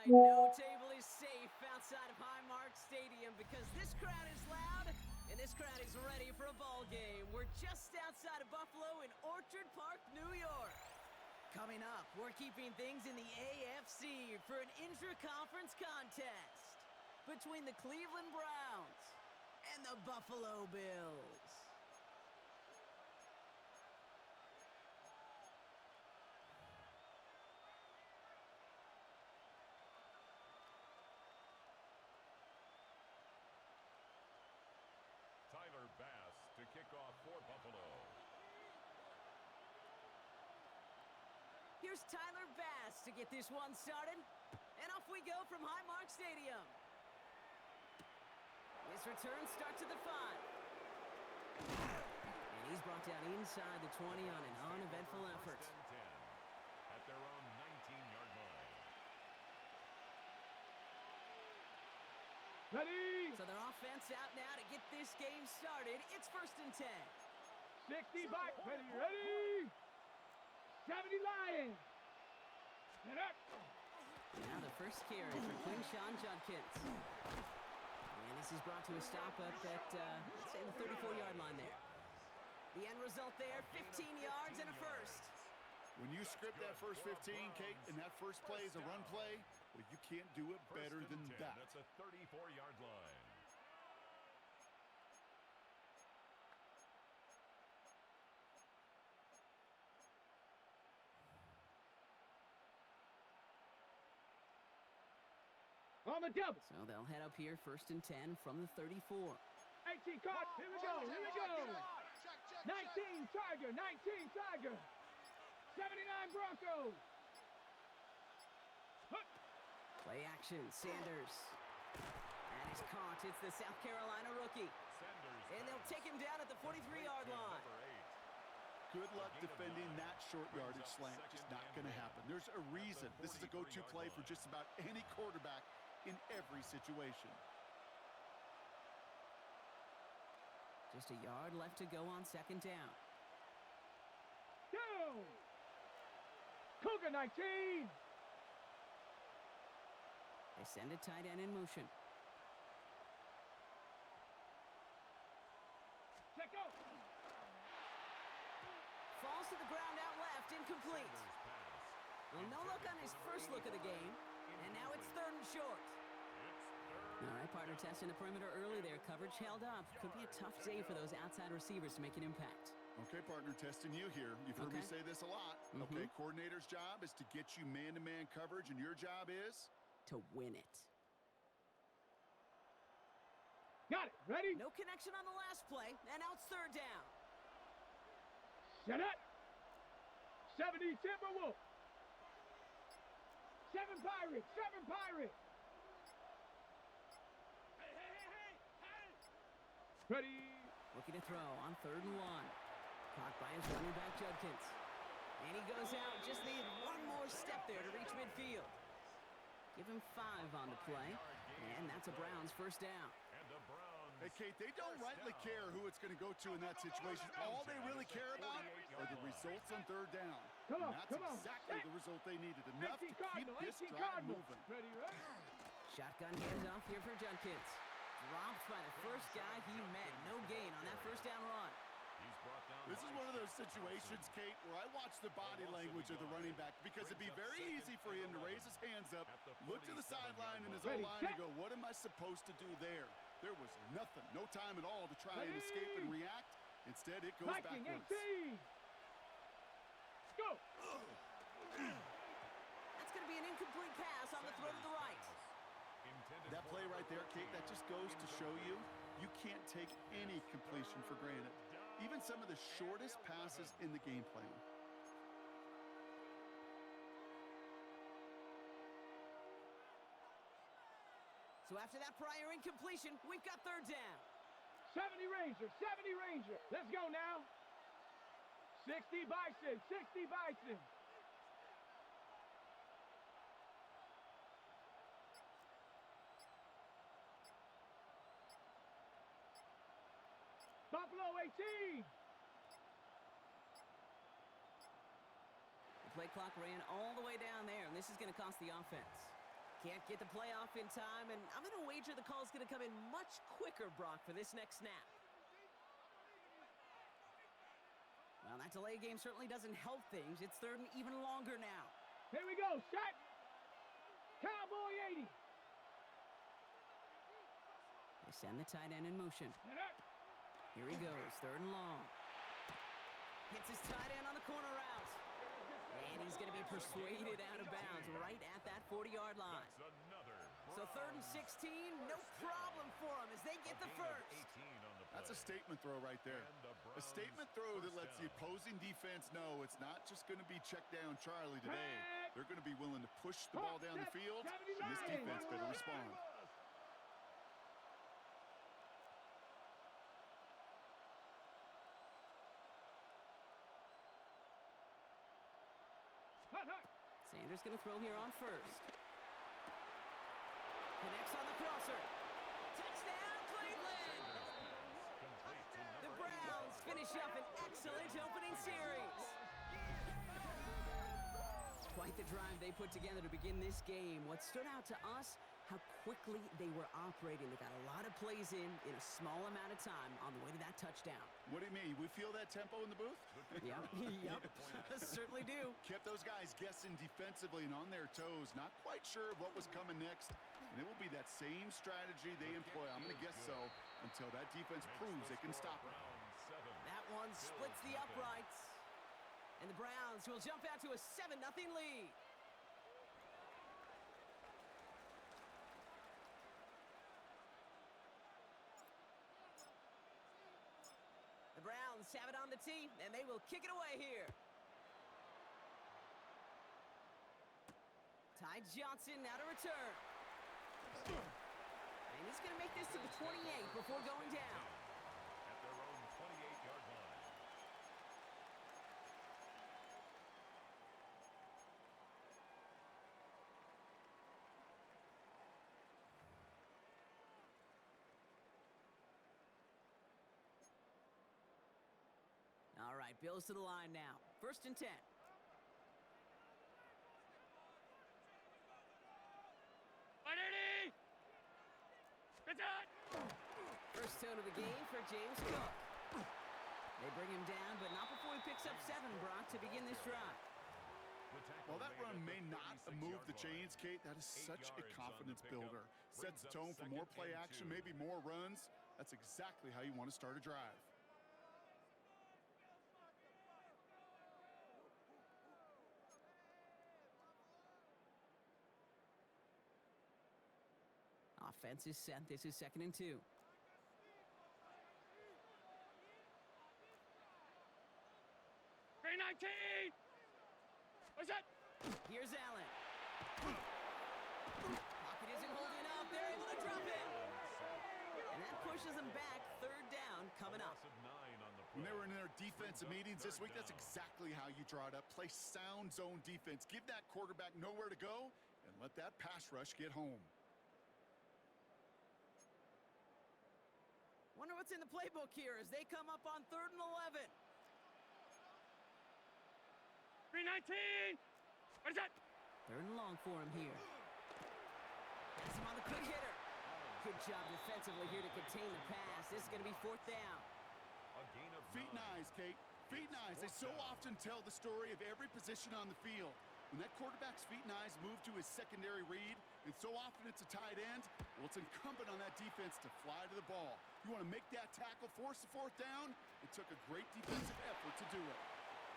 No table is safe outside of Highmark Stadium because this crowd is loud and this crowd is ready for a ball game. We're just outside of Buffalo in Orchard Park, New York. Coming up, we're keeping things in the AFC for an intra-conference contest between the Cleveland Browns and the Buffalo Bills. Tyler Bass to kick off for Buffalo. Here's Tyler Bass to get this one started. And off we go from Highmark Stadium. His return starts at the 5. And he's brought down inside the 20 on an uneventful effort. At their own 19-yard line. Ready? So their offense out now to get this game started. It's 1st and 10. 60 back, ready? 70 Lions. Get up. Now the first carry for Quinshon Judkins. And this is brought to a stop up at, let's say, the 34-yard line there. The end result there, 15 yards and a first. When you script that first 15, Kate, and that first play is a run play, well, you can't do it better than that. That's a 34-yard line. On the double. So they'll head up here, 1st and 10 from the 34. 18 caught. Here we go. 19 Tiger. 19 Tiger. 79 Broncos. Play action, Sanders. And he's caught. It's the South Carolina rookie. And they'll take him down at the 43-yard line. Good luck defending that short yardage slant. Just not going to happen. There's a reason this is a go-to play for just about any quarterback in every situation. Just a yard left to go on 2nd down. Go. Cougar 19. They send a tight end in motion. Check out. Falls to the ground out left, incomplete. Well, no look on his first look of the game, and now it's 3rd and short. All right, partner, testing the perimeter early there. Coverage held up. Could be a tough day for those outside receivers to make an impact. Okay, partner, testing you here. You've heard me say this a lot. Okay, coordinator's job is to get you man-to-man coverage, and your job is? To win it. Got it. Ready? No connection on the last play, and now it's 3rd down. Set up. 70 Timberwolves. 7 Pirates. 7 Pirates. Hey. Ready. Looking to throw on 3rd and 1. Caught by his running back, Judkins. And he goes out. Just need one more step there to reach midfield. Give him 5 on the play. And that's a Browns 1st down. Hey, Kate, they don't rightly care who it's going to go to in that situation. All they really care about are the results on 3rd down. Come on, and that's exactly the result they needed. Enough to keep this drive moving. Ready? Shotgun handoff here for Judkins. Dropped by the first guy he met. No gain on that 1st down run. This is one of those situations, Kate, where I watch the body language of the running back because it'd be very easy for him to raise his hands up, look to the sideline in his own line and go, what am I supposed to do there? There was nothing, no time at all to try and escape and react. Instead, it goes backwards. 18. Go! That's going to be an incomplete pass on the throw to the right. That play right there, Kate, that just goes to show you, you can't take any completion for granted. Even some of the shortest passes in the game plan. So after that prior incompletion, we've got 3rd down. 70 Ranger. 70 Ranger. Let's go now. 60 Bison. 60 Bison. Buffalo 18. The play clock ran all the way down there, and this is going to cost the offense. Can't get the play off in time, and I'm going to wager the call's going to come in much quicker, Brock, for this next snap. Well, that delay game certainly doesn't help things. It's third and even longer now. Here we go, set. Cowboy 80. They send the tight end in motion. Here he goes, third and long. Hits his tight end on the corner route. And he's going to be persuaded out of bounds right at that 40-yard line. So third and 16, no problem for them as they get the first. That's a statement throw right there. A statement throw that lets the opposing defense know it's not just going to be check down Charlie today. They're going to be willing to push the ball down the field, and this defense better respond. Sanders going to throw here on first. Connects on the crosser. Touchdown, Cleveland! The Browns finish up an excellent opening series. Quite the drive they put together to begin this game. What stood out to us, how quickly they were operating. They got a lot of plays in a small amount of time on the way to that touchdown. What do you mean? We feel that tempo in the booth? Yep, certainly do. Kept those guys guessing defensively and on their toes, not quite sure what was coming next. And it will be that same strategy they employ, I'm going to guess so, until that defense proves they can stop it. That one splits the uprights. And the Browns will jump out to a 7-0 lead. The Browns have it on the tee, and they will kick it away here. Ty Johnson now to return. And he's going to make this to the 28 before going down. At their own 28-yard line. All right, Bills to the line now. First and 10. First tone of the game for James Cook. They bring him down, but not before he picks up 7, Brock, to begin this drive. While that run may not move the chains, Kate, that is such a confidence builder. Sets the tone for more play action, maybe more runs. That's exactly how you want to start a drive. Offense is set. This is 2nd and 2. What's that? Here's Allen. Pocket isn't holding up. They're able to drop it. And that pushes them back. 3rd down coming up. When they were in their defensive meetings this week, that's exactly how you draw it up. Play sound zone defense. Give that quarterback nowhere to go and let that pass rush get home. Wonder what's in the playbook here as they come up on 3rd and 11. 319! What is that? 3rd and long for him here. Has him on the quick hitter. Good job defensively here to contain the pass. This is going to be 4th down. Feet and eyes, Kate. Feet and eyes. They so often tell the story of every position on the field. When that quarterback's feet and eyes move to his secondary read, and so often it's a tight end, well, it's incumbent on that defense to fly to the ball. You want to make that tackle, force the 4th down. It took a great defensive effort to do it.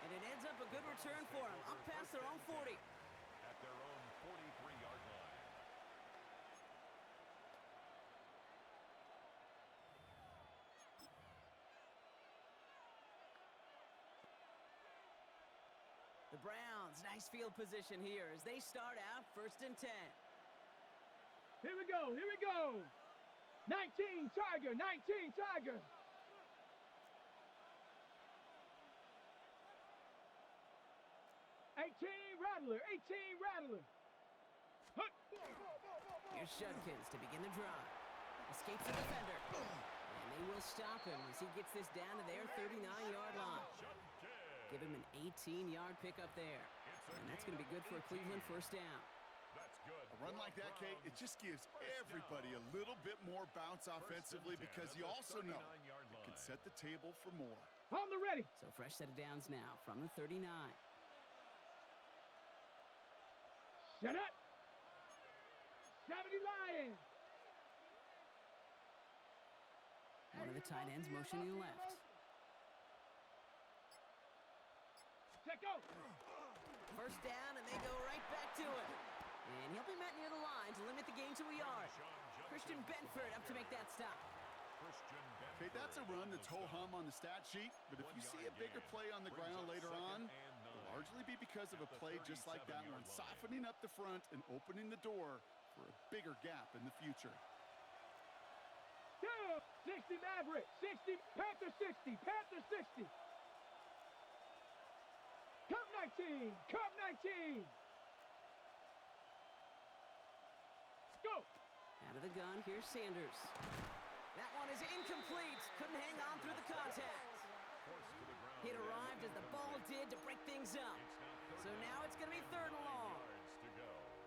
And it ends up a good return for them, up past their own 40. At their own 43-yard line. The Browns, nice field position here as they start out 1st and 10. Here we go, here we go. 19 Tiger, 19 Tiger. 18 Rattler, 18 Rattler. Here's Judkins to begin the drive. Escapes the defender. And they will stop him as he gets this down to their 39-yard line. Give him an 18-yard pickup there. And that's going to be good for a Cleveland 1st down. That's good. A run like that, Kate, it just gives everybody a little bit more bounce offensively because you also know it can set the table for more. On the ready. So fresh set of downs now from the 39. Set up. 70 Lions. One of the tight ends motioning left. Check go. First down, and they go right back to it. And he'll be met near the line to limit the gain to a yard. Christian Benford up to make that stop. Okay, that's a run that's ho-hum on the stat sheet, but if you see a bigger play on the ground later on, it'll largely be because of a play just like that one, softening up the front and opening the door for a bigger gap in the future. 60 Maverick, 60, Panther 60, Panther 60. Cup 19, Cup 19. Go. Out of the gun, here's Sanders. That one is incomplete. Couldn't hang on through the contact. It arrived as the ball did to break things up. So now it's going to be 3rd and long.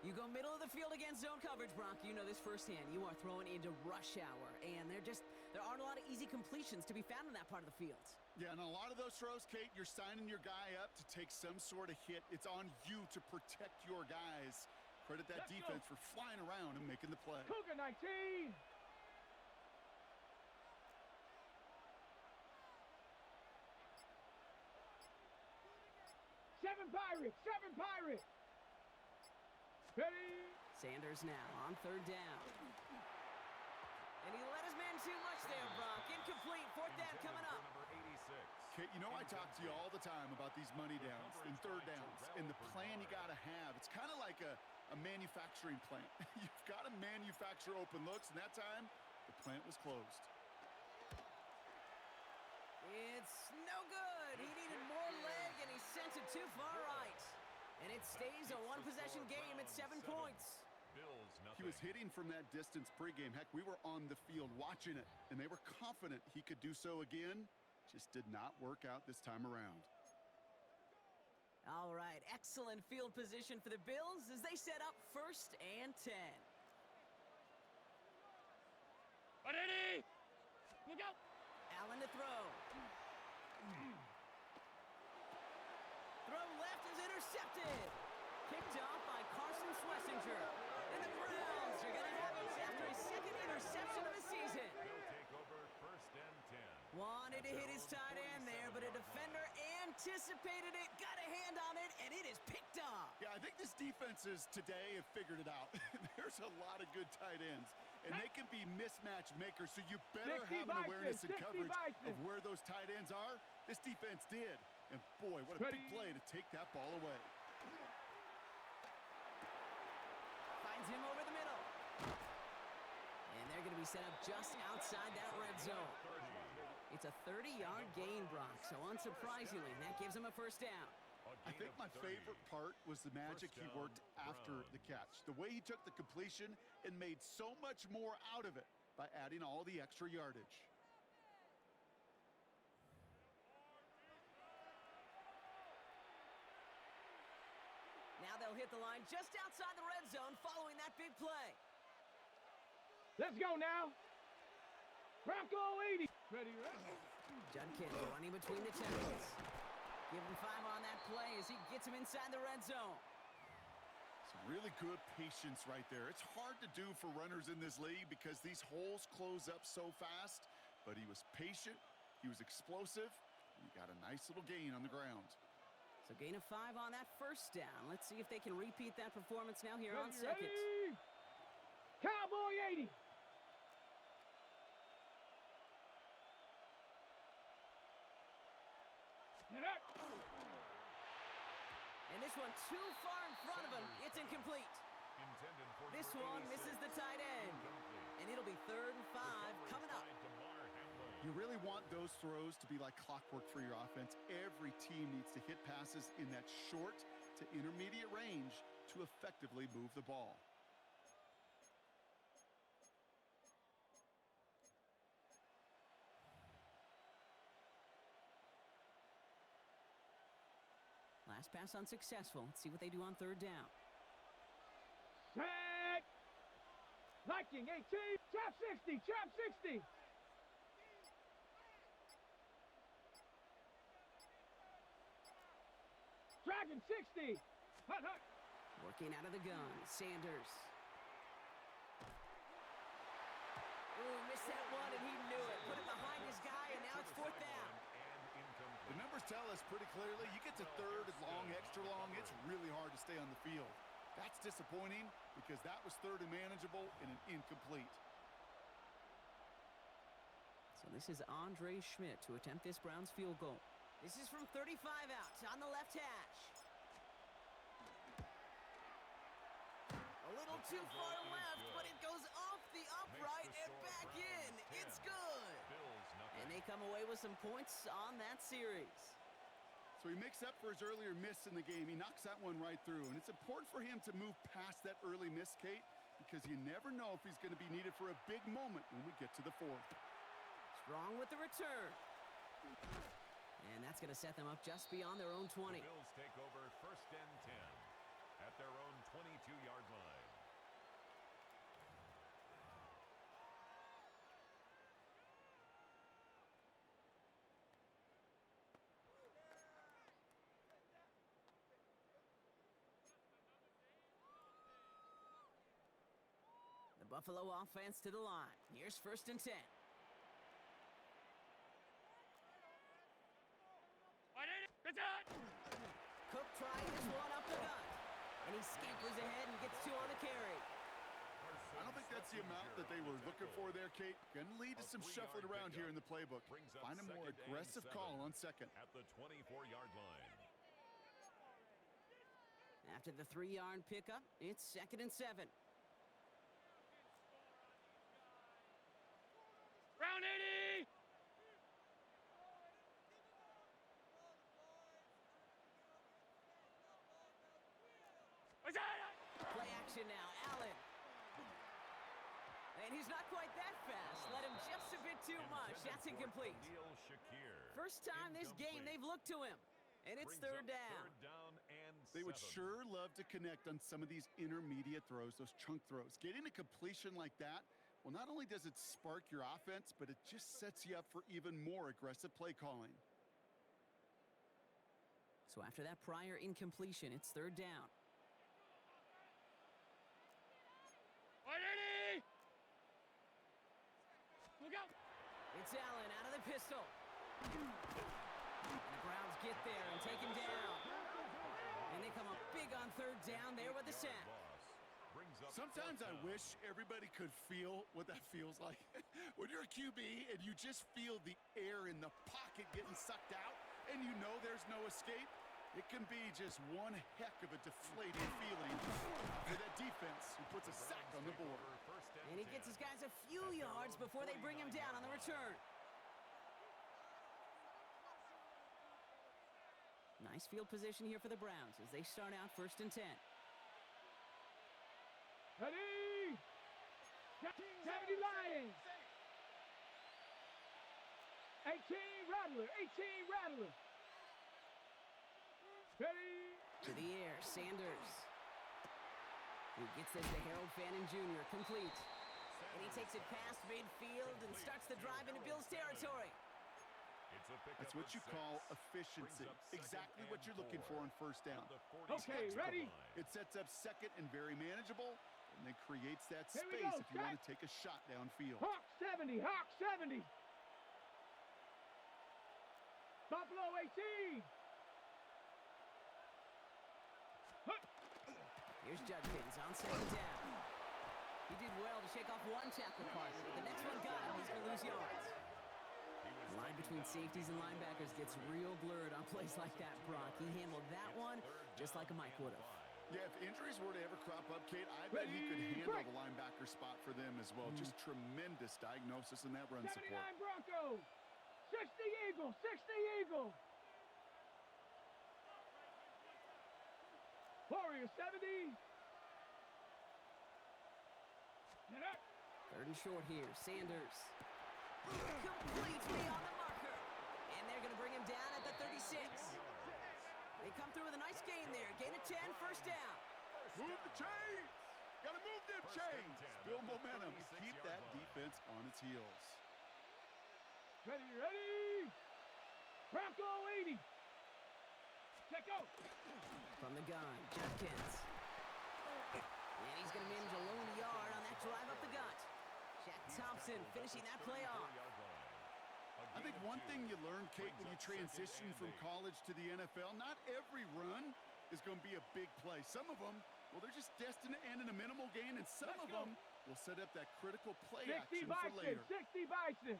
You go middle of the field against zone coverage, Brock. You know this firsthand. You are throwing into rush hour, and there aren't a lot of easy completions to be found in that part of the field. Yeah, and a lot of those throws, Kate, you're signing your guy up to take some sort of hit. It's on you to protect your guys. Credit that defense for flying around and making the play. Cougar 19. Seven Pirates. Ready. Sanders now on 3rd down. And he let his man too much there, Brock. Incomplete. 4th down coming up. Kate, you know I talk to you all the time about these money downs and 3rd downs and the plan you got to have. It's kind of like a manufacturing plant. You've got to manufacture open looks, and that time, the plant was closed. It's no good. He needed more leg, and he sent it too far right. And it stays a one-possession game at 7 points. He was hitting from that distance pregame. Heck, we were on the field watching it, and they were confident he could do so again. Just did not work out this time around. All right, excellent field position for the Bills as they set up 1st and 10. Ready. Look out. Allen to throw. Throw left is intercepted. Kicked off by Carson Schlesinger. And the Browns are going to have it after his 2nd interception of the season. Wanted to hit his tight end there, but a defender anticipated it, got a hand on it, and it is picked off. Yeah, I think this defenses today have figured it out. There's a lot of good tight ends, and they can be mismatch makers, so you better have an awareness and coverage of where those tight ends are. This defense did, and boy, what a big play to take that ball away. Finds him over the middle. And they're going to be set up just outside that red zone. It's a 30-yard gain, Brock, so unsurprisingly, that gives him a 1st down. I think my favorite part was the magic he worked after the catch. The way he took the completion and made so much more out of it by adding all the extra yardage. Now they'll hit the line just outside the red zone following that big play. Let's go now. Bronco 80. Ready. Judkins running between the tackles. Give him 5 on that play as he gets him inside the red zone. Some really good patience right there. It's hard to do for runners in this league because these holes close up so fast, but he was patient, he was explosive, and he got a nice little gain on the ground. So gain of 5 on that 1st down. Let's see if they can repeat that performance now here on 2nd. Ready. Cowboy 80. And this one too far in front of him. It's incomplete. This one misses the tight end. And it'll be 3rd and 5 coming up. You really want those throws to be like clockwork for your offense. Every team needs to hit passes in that short to intermediate range to effectively move the ball. Last pass unsuccessful. Let's see what they do on 3rd down. Set. Viking 18, trap 60, trap 60. Dragon 60. Hut, hut. Working out of the gun, Sanders. Ooh, missed that one, and he knew it. Put it behind his guy, and now it's fourth down. The numbers tell us pretty clearly, you get to third and long, extra long, it's really hard to stay on the field. That's disappointing because that was third and manageable and an incomplete. So this is Andre Schmidt to attempt this Browns field goal. This is from 35 out on the left hash. A little too far left, but it goes off the upright and back in. It's good. And they come away with some points on that series. So he makes up for his earlier miss in the game. He knocks that one right through. And it's important for him to move past that early miss, Kate, because you never know if he's going to be needed for a big moment when we get to the fourth. Strong with the return. And that's going to set them up just beyond their own 20. The Bills take over first and 10 at their own 22-yard line. The Buffalo offense to the line. Here's first and 10. Cook tried this one up the gut. And he scampers ahead and gets two on the carry. I don't think that's the amount that they were looking for there, Kate. Going to lead to some shuffling around here in the playbook. Find a more aggressive call on second. At the 24-yard line. After the 3-yard pickup, it's second and 7. Round 80. Play action now, Allen. And he's not quite that fast. Let him just a bit too much. That's incomplete. First time this game they've looked to him. And it's third down. They would sure love to connect on some of these intermediate throws, those chunk throws. Getting a completion like that, well, not only does it spark your offense, but it just sets you up for even more aggressive play calling. So after that prior incompletion, it's third down. Look out. It's Allen out of the pistol. And the Browns get there and take him down. And they come up big on third down there with the sack. Sometimes I wish everybody could feel what that feels like. When you're a QB and you just feel the air in the pocket getting sucked out and you know there's no escape, it can be just one heck of a deflating feeling for that defense who puts a sack on the board. And he gets his guys a few yards before they bring him down on the return. Nice field position here for the Browns as they start out first and 10. Ready. 70 Lions. 18 Rattler. 18 Rattler. Ready. To the air, Sanders. He gets this to Harold Fannin Jr. complete. And he takes it past midfield and starts the drive into Bills territory. That's what you call efficiency. Exactly what you're looking for on first down. Okay, ready. It sets up second and very manageable, and then creates that Here we space go, if you want to take a shot downfield. Hawk 70. Hawk 70. Buffalo 18. Here's Judkins on second down. He did well to shake off one tackle partner. The next one got him. He's going to lose yards. The line between safeties and linebackers gets real blurred on plays like that, Brock. He handled that one just like a Mike would have. Yeah, if injuries were to ever crop up, Kate, I bet he could handle the linebacker spot for them as well. Just tremendous diagnosis in that run 79 support. Broncos. 60 Eagles. 60 Eagles. Warriors 70. Third and short here. Sanders. Complete beyond the marker. And they're going to bring him down at the 36. They come through with a nice gain there. Gain of 10, first down. Move the chains. Got to move them First and chains. 10 Build at the momentum and keep 36-yard that line. defense on its heels. Ready, ready. Bronco 80. Check out. From the gun, Judkins. And he's going to manage a lone yard on that drive up the gut. Jack Thompson finishing that play off. I think one thing you learn, Kate, when you transition from college to the NFL, not every run is going to be a big play. Some of them, well, they're just destined to end in a minimal gain, and some of them will set up that critical play 60 action for Bison, later. 60 Bison.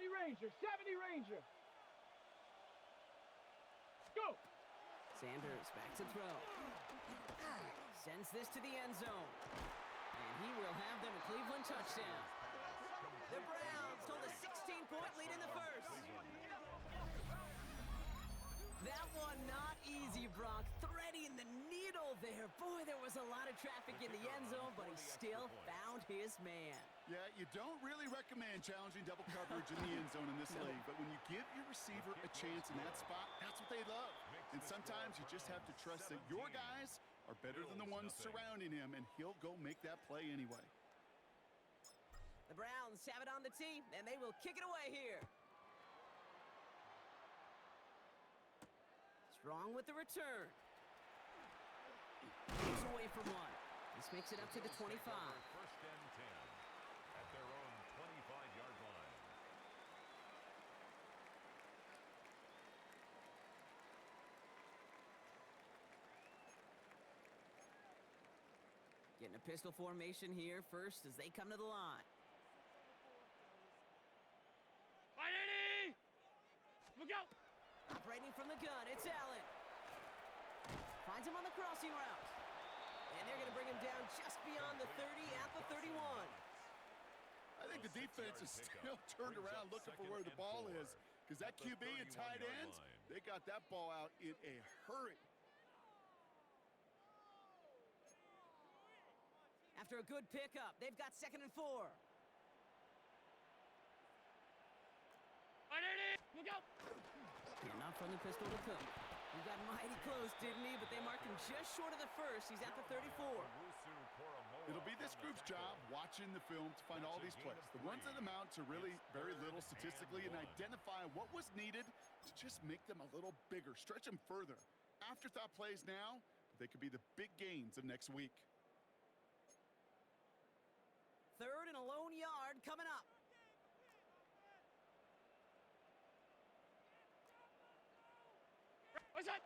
Ranger, 70 Ranger. Go. Sanders back to throw. Sends this to the end zone. And he will have them a Cleveland touchdown. The Browns hold a 16-point lead in the first. That one not easy, Brock. Threading the needle there. Boy, there was a lot of traffic in the end zone, but he still found his man. Yeah, you don't really recommend challenging double coverage in the end zone in this league, but when you give your receiver a chance in that spot, that's what they love. And sometimes you just have to trust that your guys are better than the ones surrounding him, and he'll go make that play anyway. The Browns have it on the tee, and they will kick it away here. Strong with the return. He's away from one. This makes it up to the 25. First and 10 at their own 25-yard line. Getting a pistol formation here first as they come to the line. 180. Look out. Operating from the gun, it's Allen. Finds him on the crossing route. And they're going to bring him down just beyond the 30 at the 31. I think the defense is still turned around looking for where the ball is, because that QB and tight ends, they got that ball out in a hurry. After a good pickup, they've got 2nd and 4. 180. Look out. And not from the pistol to Cook. He got mighty close, didn't he? But they marked him just short of the first. He's at the 34. It'll be this group's job watching the film to find all these plays, the ones that amount to really very little statistically, and identify what was needed to just make them a little bigger, stretch them further. Afterthought plays now, but they could be the big gains of next week. 3rd and a lone yard coming up. What's that?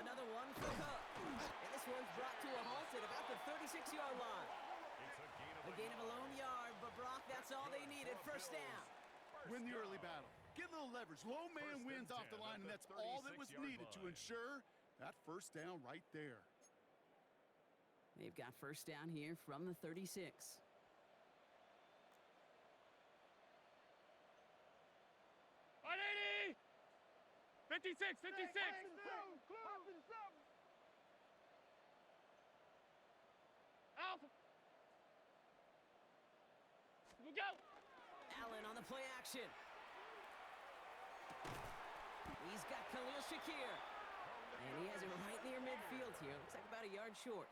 Another one for Cook. And this one's brought to a halt at about the 36-yard line. A gain of a lone yard, but Brock, that's all they needed. First down. Win the early battle. Get a little leverage. Low man wins off the line, and that's all that was needed to ensure that first down right there. They've got first down here from the 36. 56, 56. Alpha. We go. Allen on the play action. He's got Khalil Shakir. And he has it right near midfield here. Looks like about a yard short.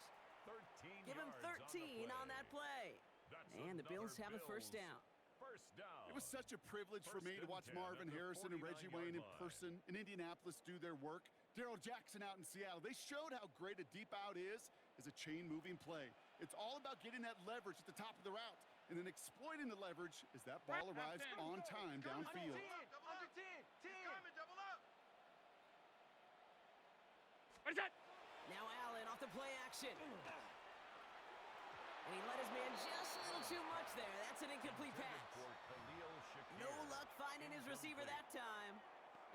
Give him 13 on that play. And the Bills have a first down. It was such a privilege for me to watch Marvin Harrison and Reggie Wayne in person in Indianapolis do their work. Darrell Jackson out in Seattle. They showed how great a deep out is as a chain-moving play. It's all about getting that leverage at the top of the route and then exploiting the leverage as that ball arrives on time downfield. Under 10. Double up. What is that? Now Allen off the play action. And he let his man just a little too much there. That's an incomplete pass. No luck finding his receiver that time.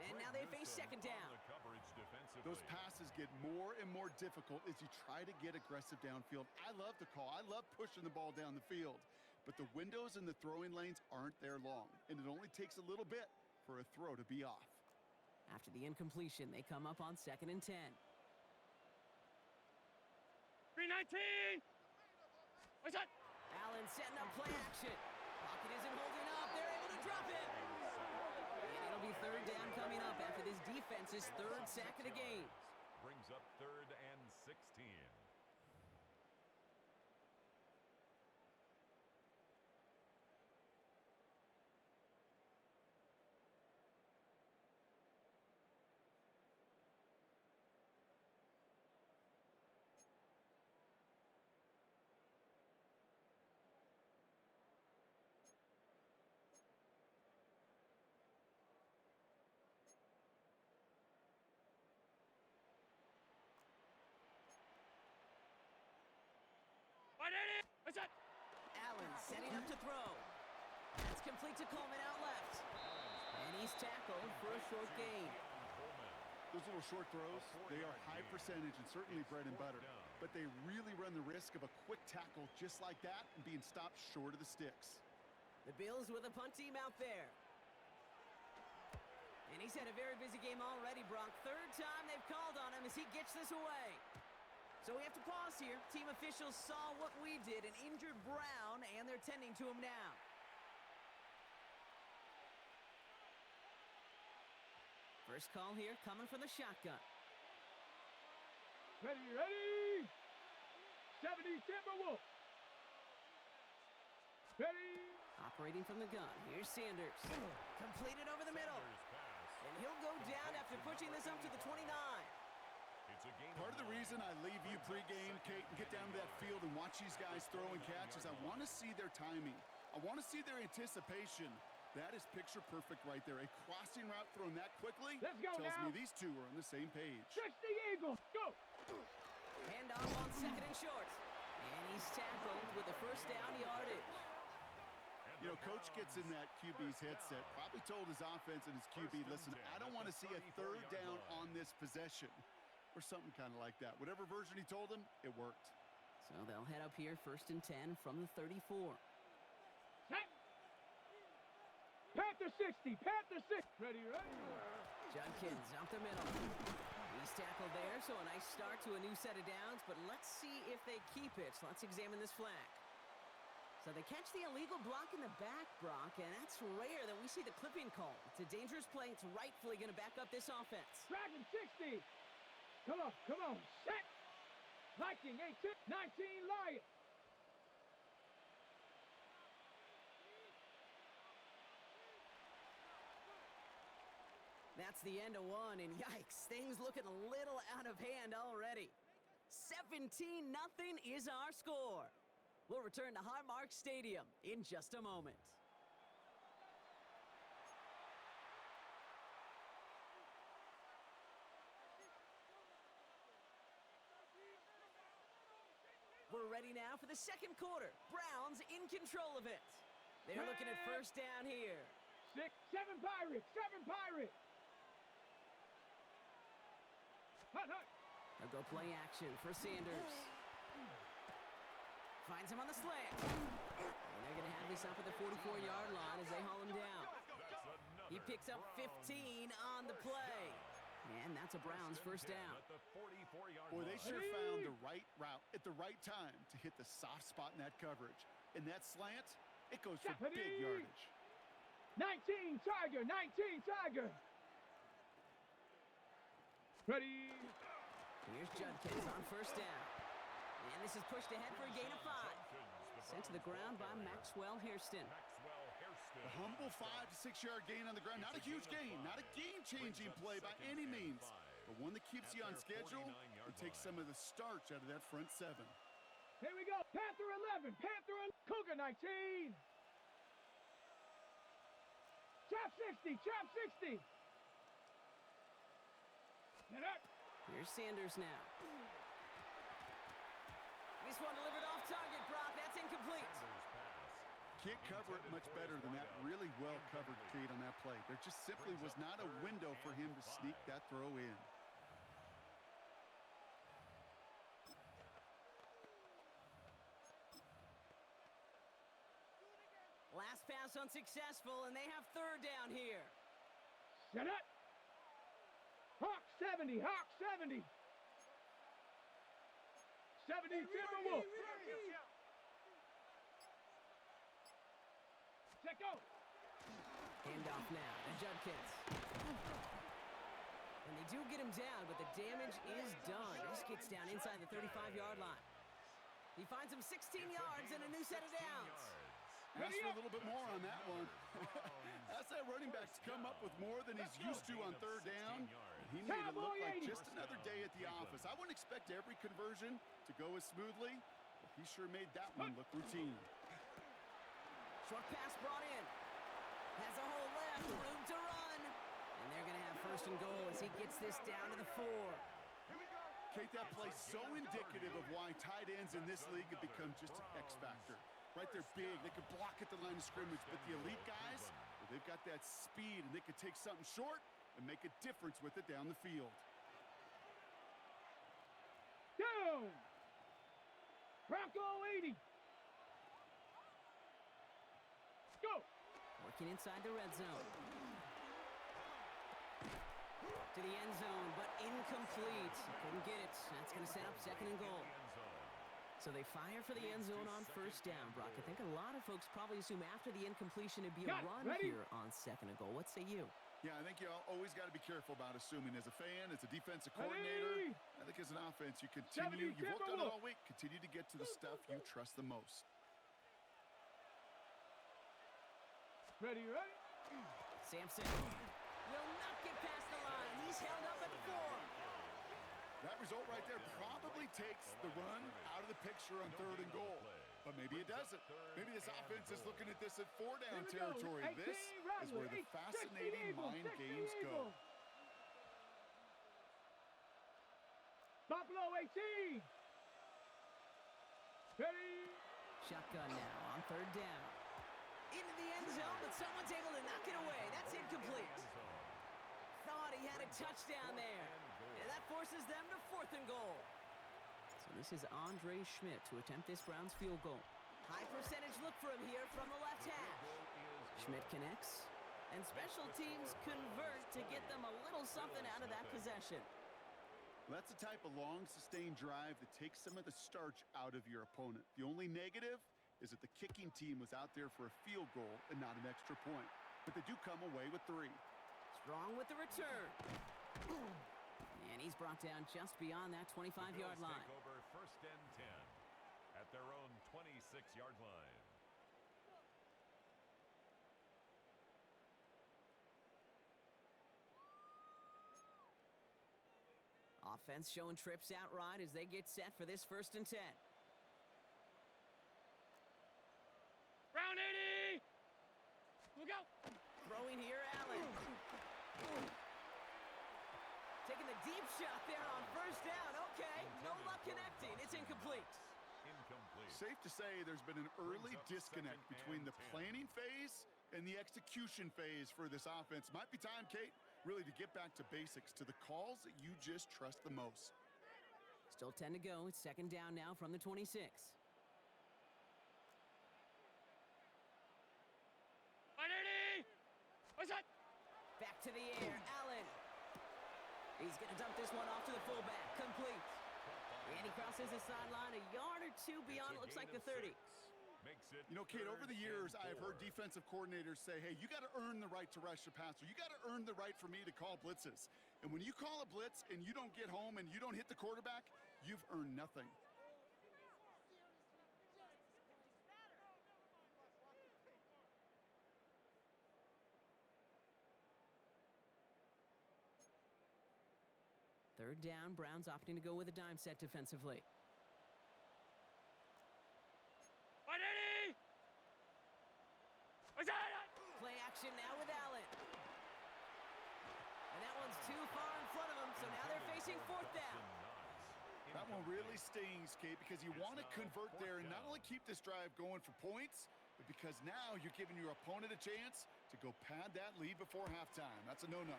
And now they face second down. Those passes get more and more difficult as you try to get aggressive downfield. I love the call. I love pushing the ball down the field. But the windows in the throwing lanes aren't there long. And it only takes a little bit for a throw to be off. After the incompletion, they come up on 2nd and 10. 319. What's that? Allen setting up play action. Pocket isn't holding up. They're able to drop it. And it'll it'll be third down coming up after this defense's third sack of the game. Brings up 3rd and 16. Allen setting up to throw. That's complete to Coleman out left. And he's tackled for a short gain. Those little short throws, they are high percentage and certainly bread and butter. But they really run the risk of a quick tackle just like that and being stopped short of the sticks. The Bills with a punt team out there. And he's had a very busy game already, Brock. Third time they've called on him as he gets this away. So we have to pause here. Team officials saw what we did, an injured Brown, and they're tending to him now. First call here coming from the shotgun. Ready! 70 Timberwolves. Ready! Operating from the gun. Here's Sanders. Completed over the middle. And he'll go down after pushing this up to the 29. Part of the reason I leave you pregame, Kate, and get down to that field and watch these guys throw and catch is I want to see their timing. I want to see their anticipation. That is picture perfect right there. A crossing route thrown that quickly Let's go tells now. me these two are on the same page. 60 Eagles, go! Hand off on 2nd and short. And he's tackled with the first down yardage. You know, Coach gets in that QB's headset, probably told his offense and his QB, listen, I don't want to see a third down on this possession. Or something kind of like that. Whatever version he told him, it worked. So they'll head up here 1st and 10 from the 34. Set! Panther 60, Panther 6. Ready? Judkins up the middle. He's tackled there, so a nice start to a new set of downs, but let's see if they keep it. So let's examine this flag. So they catch the illegal block in the back, Brock, and that's rare that we see the clipping call. It's a dangerous play. It's rightfully going to back up this offense. Dragon 60. Come on, set! Viking 18, 19 Lions. That's the end of one, and yikes, things looking a little out of hand already. 17-0 is our score. We'll return to Highmark Stadium in just a moment. We're ready now for the second quarter. Browns in control of it. They're looking at first down here. 6, 7 Pirates, 7 Pirates. Hut. They'll go play action for Sanders. Finds him on the slant. And they're going to have this up at the 44-yard line as they haul him down. He picks up 15 on the play. And that's a Browns first down. Boy, they sure found the right route at the right time to hit the soft spot in that coverage. And that slant, it goes for big yardage. 19 Tiger, 19 Tiger. Ready? Here's Judkins on first down. And this is pushed ahead for a gain of 5. Sent to the ground by Maxwell Hairston. A humble 5 to 6 yard gain on the ground. Not a huge gain, not a game-changing play by any means, but one that keeps you on schedule and takes some of the starch out of that front 7. Here we go. Panther 11, Panther 11, Cougar 19. Chop 60, Chop 60. Get up. Here's Sanders now. This one delivered off target, Brock. That's incomplete. Can't cover it much better than that. Really well covered, Kate, on that play. There just simply was not a window for him to sneak that throw in. Last pass unsuccessful, and they have third down here. Set up. Hawk 70, Hawk 70. 70 Timberwolves. Check out. Hand off now to Judkins. And they do get him down, but the damage is done. He just gets down inside the 35-yard line. He finds him 16 yards and a new set of downs. Ask for a little bit more on that one. That's that running back's come up with more than he's used to on third down. He made it look like just another day at the office. I wouldn't expect every conversion to go as smoothly, but he sure made that one look routine. Short pass brought in. Has a hole left, room to run. And they're going to have first and goal as he gets this down to the 4. Kate, that play's so indicative of why tight ends in this league have become just an X factor. Right, they're big, they can block at the line of scrimmage, but the elite guys, well, they've got that speed, and they can take something short and make a difference with it down the field. Down! Bronco 80! Go! Working inside the red zone. To the end zone, but incomplete. Couldn't get it. That's going to set up second and goal. So they fire for the end zone on first down, Brock. I think a lot of folks probably assume after the incompletion it'd be a run here on second and goal. What say you? Yeah, I think you always got to be careful about assuming. As a fan, as a defensive coordinator, I think as an offense, you continue, you've worked on it all week, continue to get to the stuff you trust the most. Ready? Sampson will not get past the line. He's held up at 4. That result right there probably takes the run out of the picture on third and goal. But maybe it doesn't. Maybe this offense is looking at this at 4-down territory. This is where the fascinating mind games go. Buffalo 18. Ready? Shotgun now on third down. Into the end zone, but someone's able to knock it away. That's incomplete. Thought he had a touchdown there. And that forces them to fourth and goal. So this is Andre Schmidt to attempt this Browns field goal. High percentage look for him here from the left half. Schmidt connects, and special teams convert to get them a little something out of that possession. Well, that's the type of long, sustained drive that takes some of the starch out of your opponent. The only negative is that the kicking team was out there for a field goal and not an extra point. But they do come away with 3. Strong with the return. And he's brought down just beyond that 25-yard line. Take over first and 10 at their own 26-yard line. Offense showing trips out right as they get set for this first and 10. Round 80! Look out! Throwing here, Allen. Taking the deep shot there on first down. Okay, no luck connecting. It's incomplete. Safe to say there's been an early disconnect between the planning phase and the execution phase for this offense. Might be time, Kate, really to get back to basics, to the calls that you just trust the most. Still 10 to go. It's second down now from the 26. What's that? Back to the air, Allen. He's going to dump this one off to the fullback. Complete. And he crosses the sideline a yard or 2 beyond, it looks like the 30. You know, Kate, over the years, I have heard defensive coordinators say, hey, you got to earn the right to rush the passer. You got to earn the right for me to call blitzes. And when you call a blitz and you don't get home and you don't hit the quarterback, you've earned nothing. Third down, Browns opting to go with a dime set defensively. Play action now with Allen. And that one's too far in front of him, so now they're facing fourth down. That one really stings, Kate, because you want to convert there and not only keep this drive going for points, but because now you're giving your opponent a chance to go pad that lead before halftime. That's a no-no.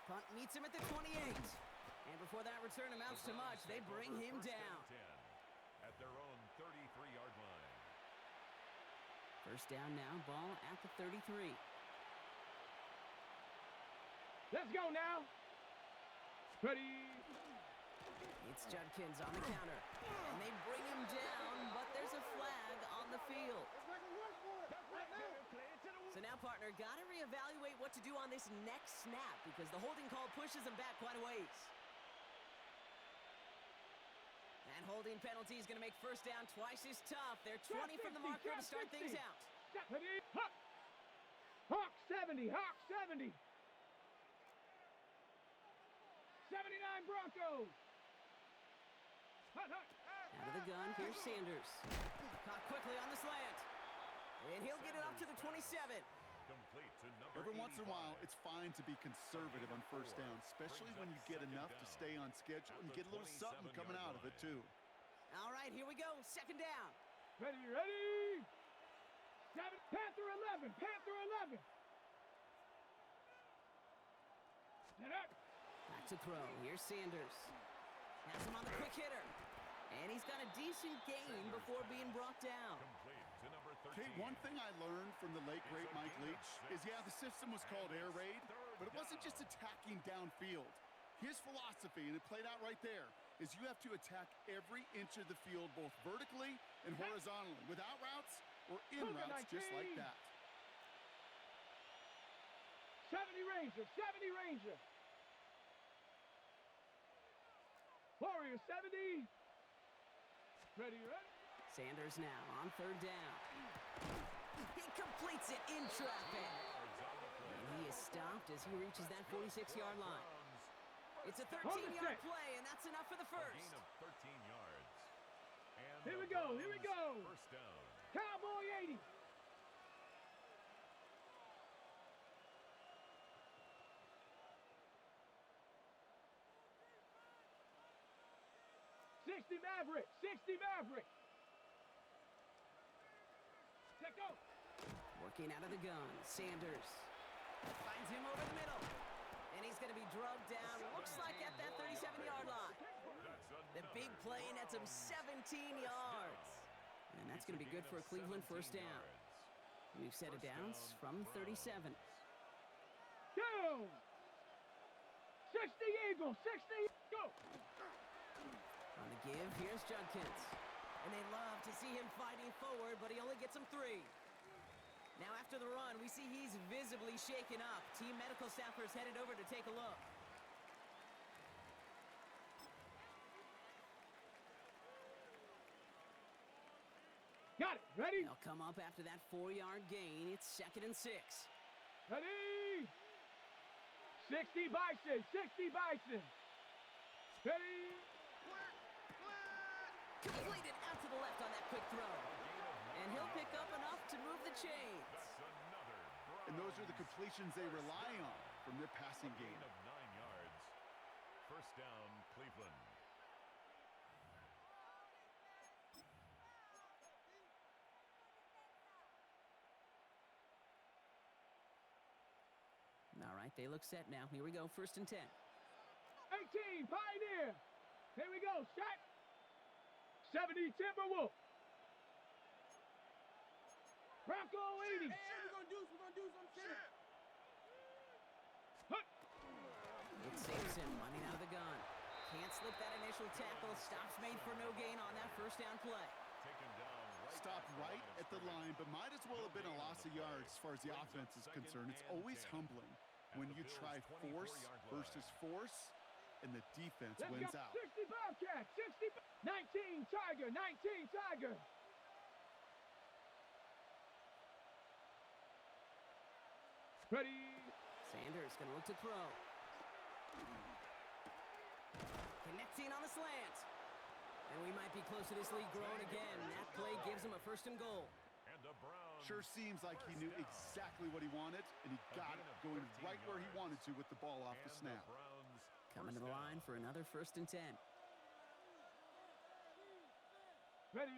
Punt meets him at the 28. And before that return amounts to much, they bring him down. At their own 33-yard line. First down now, ball at the 33. Let's go now. Ready? It's Judkins on the counter. And they bring him down, but there's a flag on the field. So now, partner, got to reevaluate what to do on this next snap because the holding call pushes them back quite a ways. That holding penalty is going to make first down twice as tough. They're 20 from the marker to start things out. Hawk 70, Hawk 70. 79 Broncos. Out of the gun, here's Sanders. Caught quickly on the slant. And he'll get it up to the 27. Complete to number Every once in a 85. while, it's fine to be conservative on first down, especially when you get enough to stay on schedule and get a little something coming out of it, too. All right, here we go. Second down. Ready. 7, Panther 11, Panther 11. Set up. Back to throw. Here's Sanders. Has him on the quick hitter. And he's got a decent gain before being brought down. Complete to number 13. Okay, one thing I learned from the late, great Mike Leach is, yeah, the system was called air raid, but it wasn't just attacking downfield. His philosophy, and it played out right there, is you have to attack every inch of the field, both vertically and horizontally, without routes or in routes, just like that. 70 Ranger, 70 Ranger. Warrior 70. Ready. Sanders now on third down. He completes it in traffic. And he is stopped as he reaches that 46-yard line. It's a 13-yard play, and that's enough for the A first. gain of 13 yards. And Here the we go. Browns First down. Cowboy 80. Maverick, 60 Maverick. Let go. Working out of the gun, Sanders finds him over the middle. And he's going to be drugged down, looks like at that 37-yard line. The big play nets him 17 yards. And that's going to be good for a Cleveland first down. We've set it down from 37. Go. 60 Eagles, 60. Go. On the give, here's Judkins. And they love to see him fighting forward, but he only gets him 3. Now after the run, we see he's visibly shaken up. Team medical staffers headed over to take a look. Got it. Ready? They'll come up after that 4-yard gain. It's 2nd and 6. Ready. 60 Bison, 60 Bison. Ready. Completed out to the left on that quick throw. And he'll pick up enough to move the chains. And those are the completions they rely on from their passing game. Gain of 9 yards. First down, Cleveland. All right, they look set now. Here we go, 1st and 10. 18 Pioneer. Here we go. Shot. 70 Timberwolf. Bronco 80. We're gonna do something. It saves him running out of the gun. Can't slip that initial tackle. Stops made for no gain on that first down play. Taken down right Stopped right at the line, but might as well have been a loss of yards as far as the offense is concerned. It's always humbling when you try force versus force, and the defense wins out. 60 Bobcat. 60. 19 Tiger. 19 Tiger. Ready. Sanders gonna look to throw. Connecting on the slant. And we might be close to this league growing again. That play gives him a 1st and goal. And the Browns. Sure seems like he knew exactly what he wanted, and he got it going right where he wanted to with the ball off the snap. Coming to the line for another 1st and 10. Ready.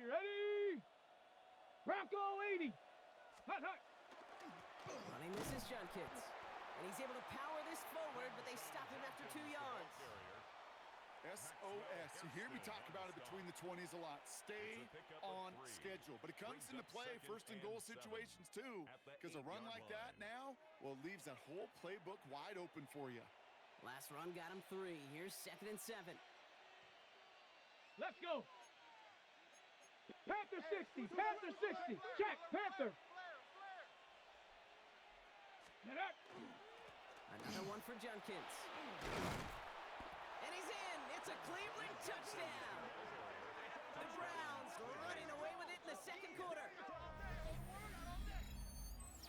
Bronco 80. Hut. Running this is Judkins. And he's able to power this forward, but they stop him after 2 yards. SOS. You hear me talk about it between the 20s a lot. Stay on schedule. But it comes into play 1st and goal situations too. Because a run like that now, well, it leaves that whole playbook wide open for you. Last run got him 3. Here's 2nd and 7. Let's go. Panther 60. Panther 60. Check. Panther. Get up. Another one for Junkins. And he's in. It's a Cleveland touchdown. The Browns running away with it in the second quarter.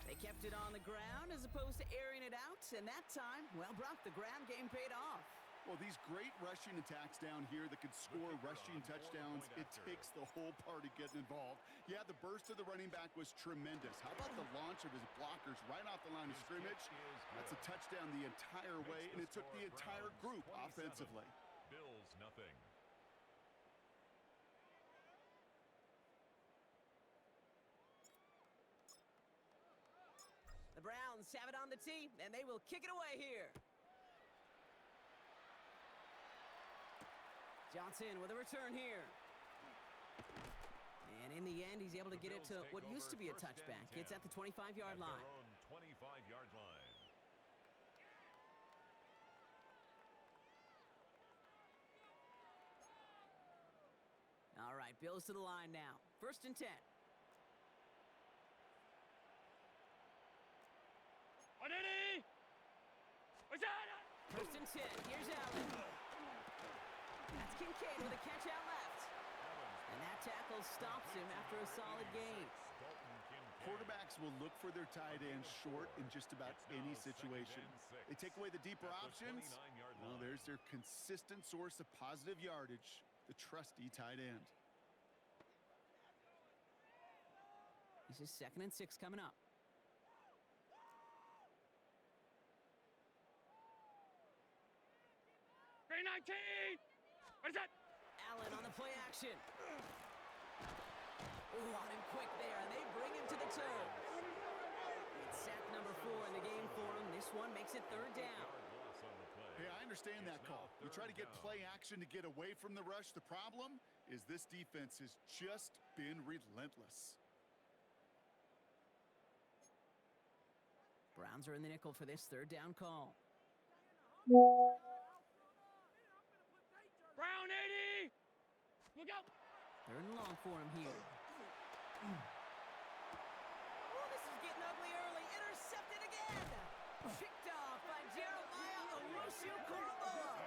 They kept it on the ground as opposed to airing it out, and that time, well, Brock, the ground game paid off. Well, these great rushing attacks down here that could score rushing touchdowns, it takes the whole party getting involved. Yeah, the burst of the running back was tremendous. How about the launch of his blockers right off the line of scrimmage? That's a touchdown the entire way, and it took the entire group offensively. Bills nothing. The Browns have it on the tee, and they will kick it away here. Johnson with a return here. And in the end, he's able to get it to what used to be a touchback. It's at the 25-yard line. Their own 25-yard line. All right, Bills to the line now. 1st and 10. First and 10. Here's Allen. That's Kincaid with a catch out left. And that tackle stops him after a solid gain. Quarterbacks will look for their tight ends short in just about any situation. They take away the deeper options. Well, there's their consistent source of positive yardage, the trusty tight end. This is 2nd and 6 coming up. What is that? Allen on the play action. Ooh, on him quick there, and they bring him to the toe. It's sack number 4 in the game for him. This one makes it 3rd down. Hey, I understand that call. You try to get play action to get away from the rush. The problem is this defense has just been relentless. Browns are in the nickel for this 3rd down call. Brown 80. Look out. 3rd and long for him here. Oh, this is getting ugly early. Intercepted again. Picked off by Jeremiah Owusu-Koramoah.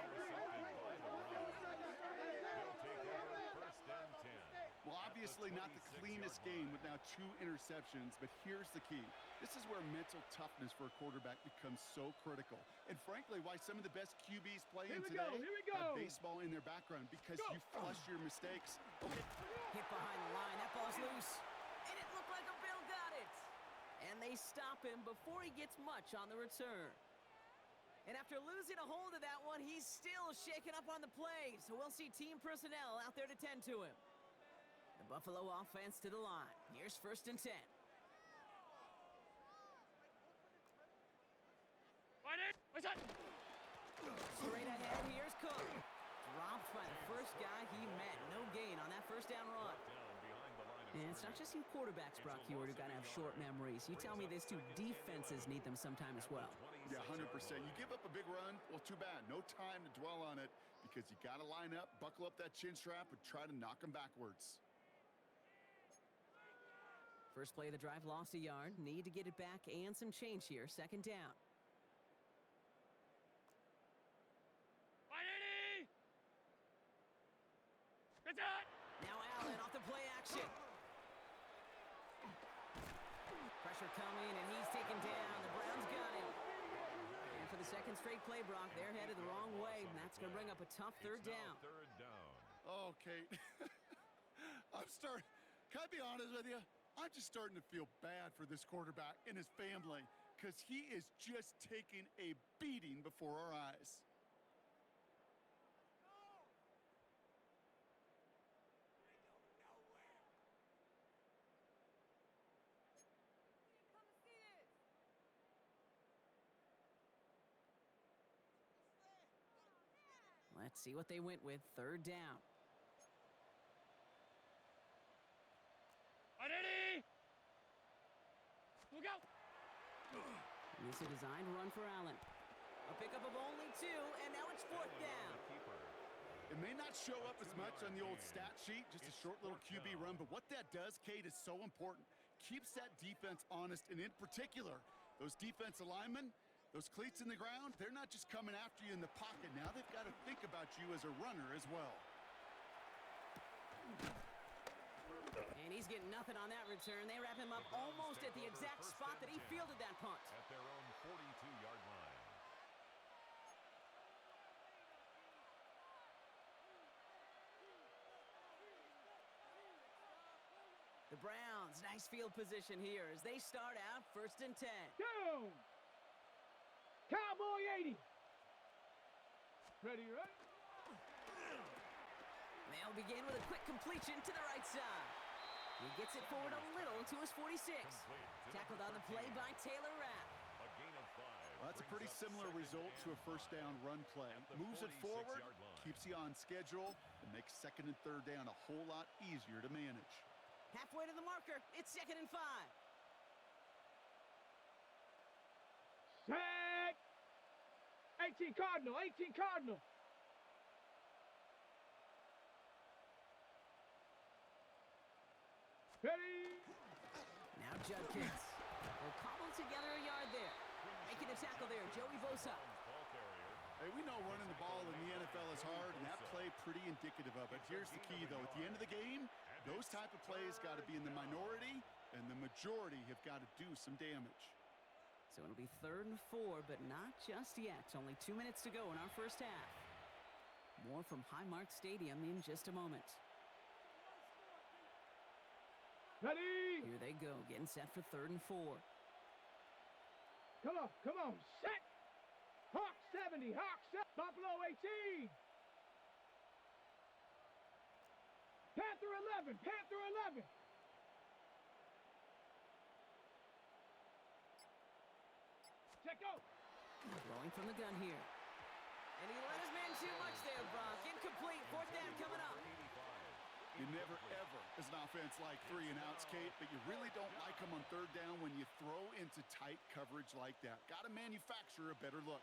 Well, obviously not the cleanest game with now 2 interceptions, but here's the key. This is where mental toughness for a quarterback becomes so critical. And frankly, why some of the best QBs playing today have baseball in their background, because you flush your mistakes. Okay. Hit behind the line. That ball's loose. And it looked like a Bill got it. And they stop him before he gets much on the return. And after losing a hold of that one, he's still shaking up on the play. So we'll see team personnel out there to tend to him. The Buffalo offense to the line. Here's 1st and 10. Straight ahead, here's Cook. Dropped by the first guy he met. No gain on that 1st down run. And it's not just you quarterbacks, Brock Huard, who got to have short memories. You tell me this too, defenses need them sometime as well. Yeah, 100%. You give up a big run, well, too bad. No time to dwell on it, because you got to line up, buckle up that chin strap, and try to knock them backwards. First play of the drive, lost a yard. Need to get it back and some change here. 2nd down. Now Allen off the play action. Pressure coming, and he's taken down. The Browns got him. And for the 2nd straight play, Brock, they're headed the wrong way. And that's going to bring up a tough 3rd down. 3rd down. Oh, Kate. Can I be honest with you? I'm just starting to feel bad for this quarterback and his family, because he is just taking a beating before our eyes. Let's see what they went with. 3rd down. Look out. This is a designed run for Allen. A pickup of only 2, and now it's 4th down. It may not show up as much on the old stat sheet, just a short little QB run, but what that does, Kate, is so important. Keeps that defense honest, and in particular, those defensive linemen, those cleats in the ground, they're not just coming after you in the pocket. Now they've got to think about you as a runner as well. And he's getting nothing on that return. They wrap him up almost at the exact spot that he fielded that punt. At their own 42-yard line. The Browns, nice field position here as they start out 1st and 10. Down. Cowboy 80. Ready, right? They'll begin with a quick completion to the right side. He gets it forward a little to his 46. Tackled on the play by Taylor Rapp. A gain of 5. Well, that's a pretty similar result to a first down run play. Moves it forward, keeps you on schedule, and makes 2nd and 3rd down a whole lot easier to manage. Halfway to the marker, it's 2nd and 5. Sack. 18 Cardinal, 18 Cardinal. Ready. Now Judkins will cobble together a yard there. Making a tackle there, Joey Bosa. Hey, we know running the ball in the NFL is hard, and that play pretty indicative of it. Here's the key, though. At the end of the game, those type of plays got to be in the minority, and the majority have got to do some damage. So it'll be 3rd and 4, but not just yet. Only 2 minutes to go in our first half. More from Highmark Stadium in just a moment. Ready. Here they go, getting set for 3rd and 4. Come on, set. Hawk 70, Hawk 7, Buffalo 18. Panther 11, Panther 11. Check out. Throwing from the gun here. And he let his man too much there, Brock. Incomplete, 4th down coming up. You never, ever, as an offense, like 3 and outs, Kate, but you really don't like them on 3rd down when you throw into tight coverage like that. Got to manufacture a better look.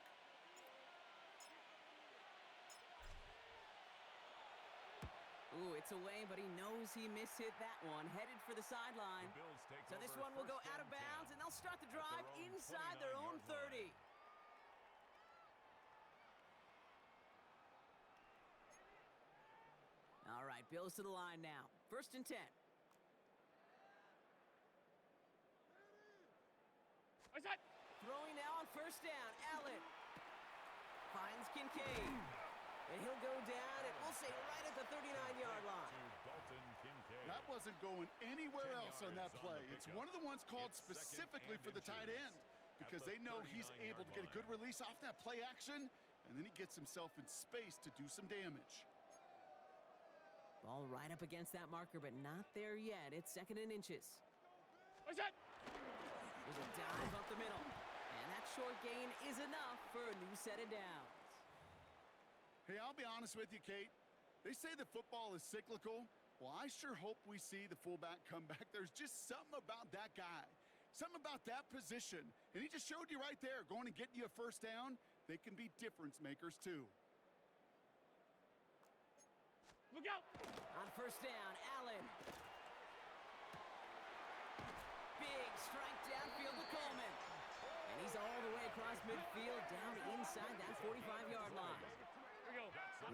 Ooh, it's away, but he knows he mishit that one. Headed for the sideline. So this one will go out of bounds, and they'll start the drive inside their own 30. All right, Bills to the line now. 1st and 10. What's that? Throwing now on 1st down. Allen finds Kincaid. And he'll go down, and we'll say right at the 39-yard line. That wasn't going anywhere else on that play. It's one of the ones called specifically for the tight end because they know he's able to get a good release off that play action, and then he gets himself in space to do some damage. Ball right up against that marker, but not there yet. It's 2nd and inches. What's that? There's a dive up the middle. And that short gain is enough for a new set of downs. Hey, I'll be honest with you, Kate. They say that football is cyclical. Well, I sure hope we see the fullback come back. There's just something about that guy, something about that position. And he just showed you right there, going and getting you a 1st down, they can be difference makers too. Look out! On 1st down, Allen. Big strike downfield to Coleman. And he's all the way across midfield, down inside that 45-yard line.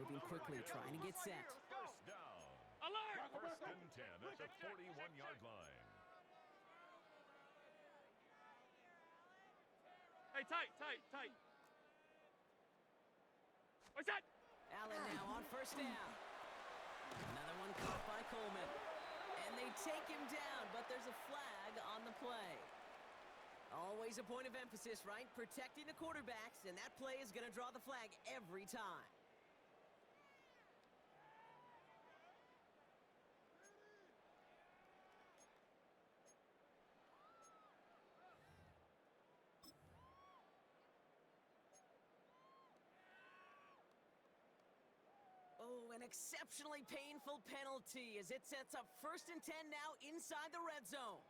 Moving quickly, trying to get set. 1st down. Alert! 1st and 10 at the 41-yard line. Hey, tight. What's that? Allen now on 1st down. Another one caught by Coleman. And they take him down, but there's a flag on the play. Always a point of emphasis, right? Protecting the quarterbacks, and that play is going to draw the flag every time. Oh, an exceptionally painful penalty as it sets up 1st and 10 now inside the red zone.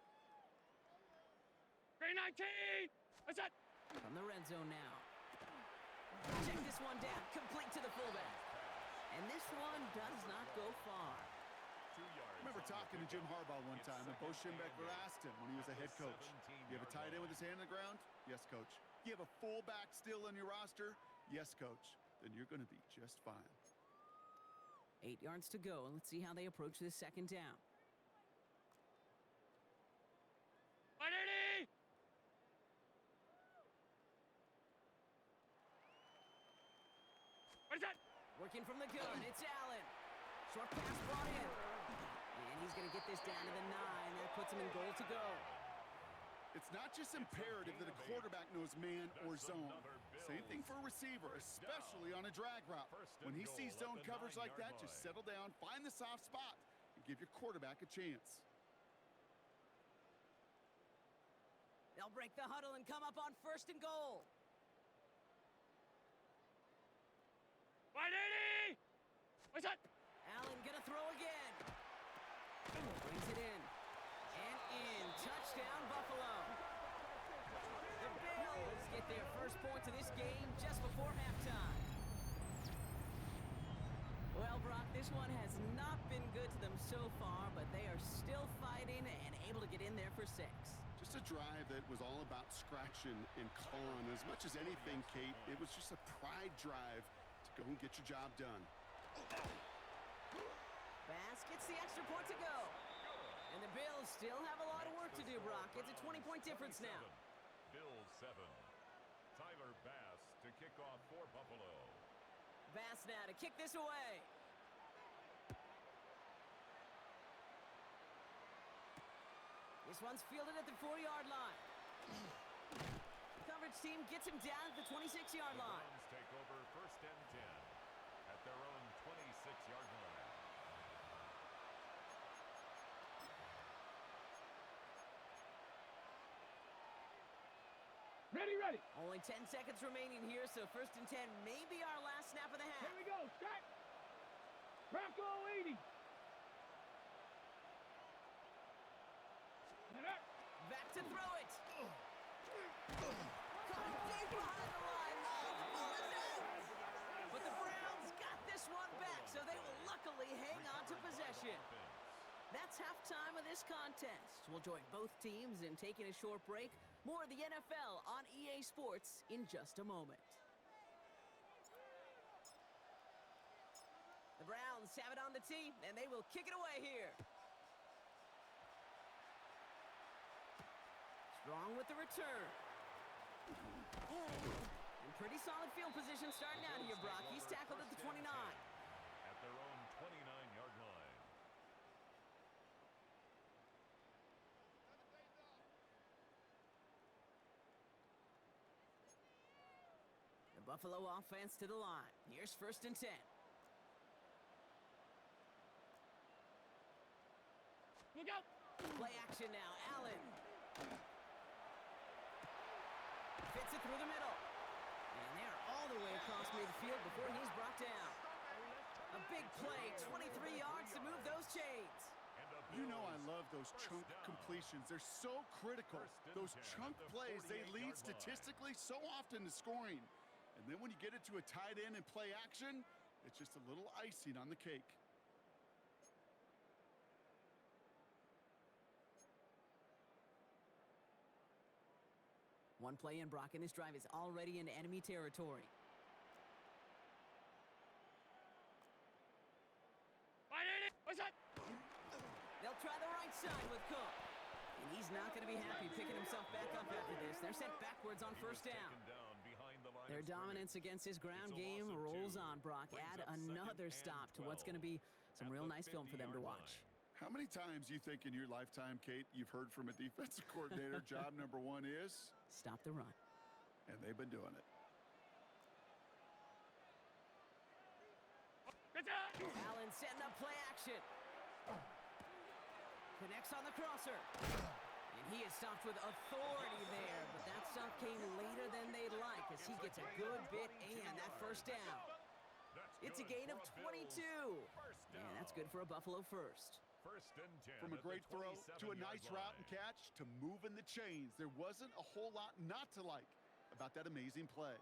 319! What's that? From the red zone now. Check this one down, complete to the fullback. And this one does not go far. 2 yards. I remember talking to Jim Harbaugh one time, and Bo Schembechler asked him when he was a head coach, you have a tight end with his hand on the ground? Yes, coach. You have a fullback still on your roster? Yes, coach. Then you're going to be just fine. 8 yards to go, and let's see how they approach this second down. Working from the gun, it's Allen. Short pass brought in. And he's going to get this down to the 9. That puts him in goal to go. It's not just imperative that a quarterback knows man or zone. Same thing for a receiver, especially on a drag route. When he sees zone coverage like that, just settle down, find the soft spot, and give your quarterback a chance. They'll break the huddle and come up on 1st and goal. Allen gonna throw again. Brings it in. And in. Touchdown, Buffalo. The Bills get their first points of this game just before halftime. Well, Brock, this one has not been good to them so far, but they are still fighting and able to get in there for 6. Just a drive that was all about scratching and clawing. As much as anything, Kate, it was just a pride drive to go and get your job done. Bass gets the extra point to go. And the Bills still have a lot of work to do, Brock. It's a 20-point difference now. Bills 7. Tyler Bass to kick off for Buffalo. Bass now to kick this away. This one's fielded at the 4-yard line. Coverage team gets him down at the 26-yard line. The Browns take over 1st and 10 at their own 26-yard line. Ready. Only 10 seconds remaining here, so 1st and 10 may be our last snap of the half. Here we go. Strike. Bronco 80. And up. Back to throw it. Caught deep behind the line. But the Browns got this one back, so they will luckily hang on to possession. That's halftime of this contest. We'll join both teams in taking a short break. More of the NFL on EA Sports in just a moment. The Browns have it on the tee, and they will kick it away here. Strong with the return. And pretty solid field position starting out here, Brock. He's tackled at the 29. At their own 29-yard line. The Buffalo offense to the line. Here's 1st and 10. Look out. Play action now. Allen. Fits it through the middle. And they're all the way across midfield before he's brought down. A big play, 23 yards to move those chains. You know I love those chunk completions. They're so critical. Those chunk plays, they lead statistically so often to scoring. And then when you get it to a tight end and play action, it's just a little icing on the cake. One play in, Brock, and this drive is already in enemy territory. They'll try the right side with Cook. And he's not going to be happy picking himself back up after this. They're sent backwards on 1st down. Their dominance against this ground game rolls on, Brock. Add another stop to what's going to be some real nice film for them to watch. How many times you think in your lifetime, Kate, you've heard from a defensive coordinator, job number 1 is? Stop the run. And they've been doing it. Allen setting up play action. Connects on the crosser. And he is stopped with authority there, but that stop came later than they'd like as he gets a good bit and that 1st down. It's a gain of 22. And that's good for a Buffalo first. 1st and 10. From a great throw to a nice route and catch to moving the chains, there wasn't a whole lot not to like about that amazing play.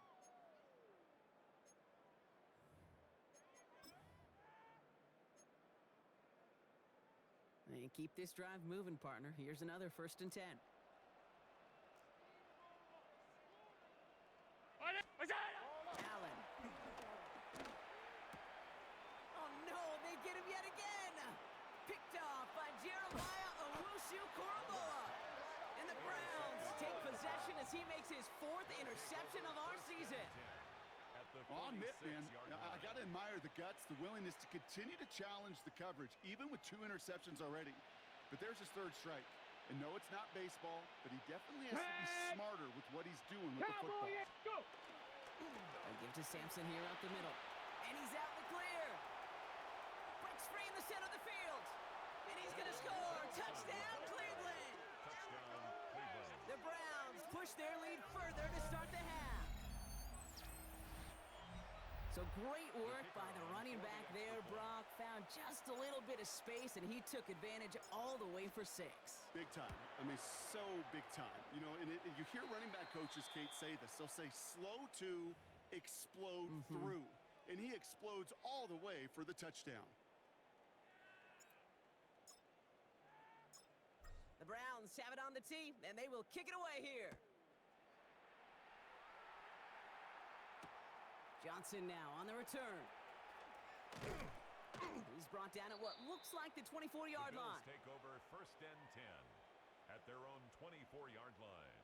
And keep this drive moving, partner. Here's another 1st and 10. Allen. Oh, no, they get him yet again. Picked off by Jeremiah Owusu-Koramoah. And the Browns take possession as he makes his 4th interception of our season. I'll admit, man, I got to admire the guts, the willingness to continue to challenge the coverage, even with 2 interceptions already. But there's his 3rd strike. And no, it's not baseball, but he definitely has to be smarter with what he's doing with the football. Go! They give to Sampson here out the middle. And he's out in the clear. Breaks free in the center of the field. And he's going to score. Touchdown, Cleveland. Touchdown, Cleveland. The Browns push their lead further to start the half. So great work by the running back there, Brock. Found just a little bit of space, and he took advantage all the way for 6. Big time. I mean, so big time. You know, and you hear running back coaches, Kate, say this. They'll say slow to explode through. And he explodes all the way for the touchdown. The Browns have it on the tee, and they will kick it away here. Johnson now on the return. He's brought down at what looks like the 24-yard The Bills line. take over 1st and 10 at their own 24-yard line.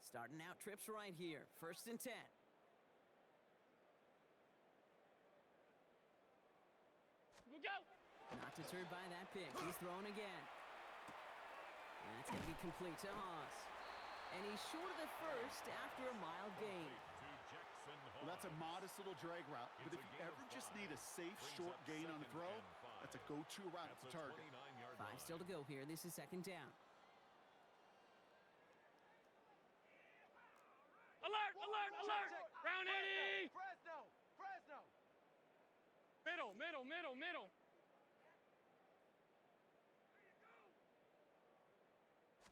Starting out trips right here. 1st and 10. Not deterred by that pick. He's thrown again. And that's going to be complete to Haas. And he's short of the 1st after a mild gain. To Jackson Well, that's a modest little drag route. But if you ever just need a safe, short gain on the throw, that's a go-to route to target. 5 still to go here. This is 2nd down. Alert! Alert! Alert! Brown 80! Fresno! Fresno! Middle, middle, middle, middle.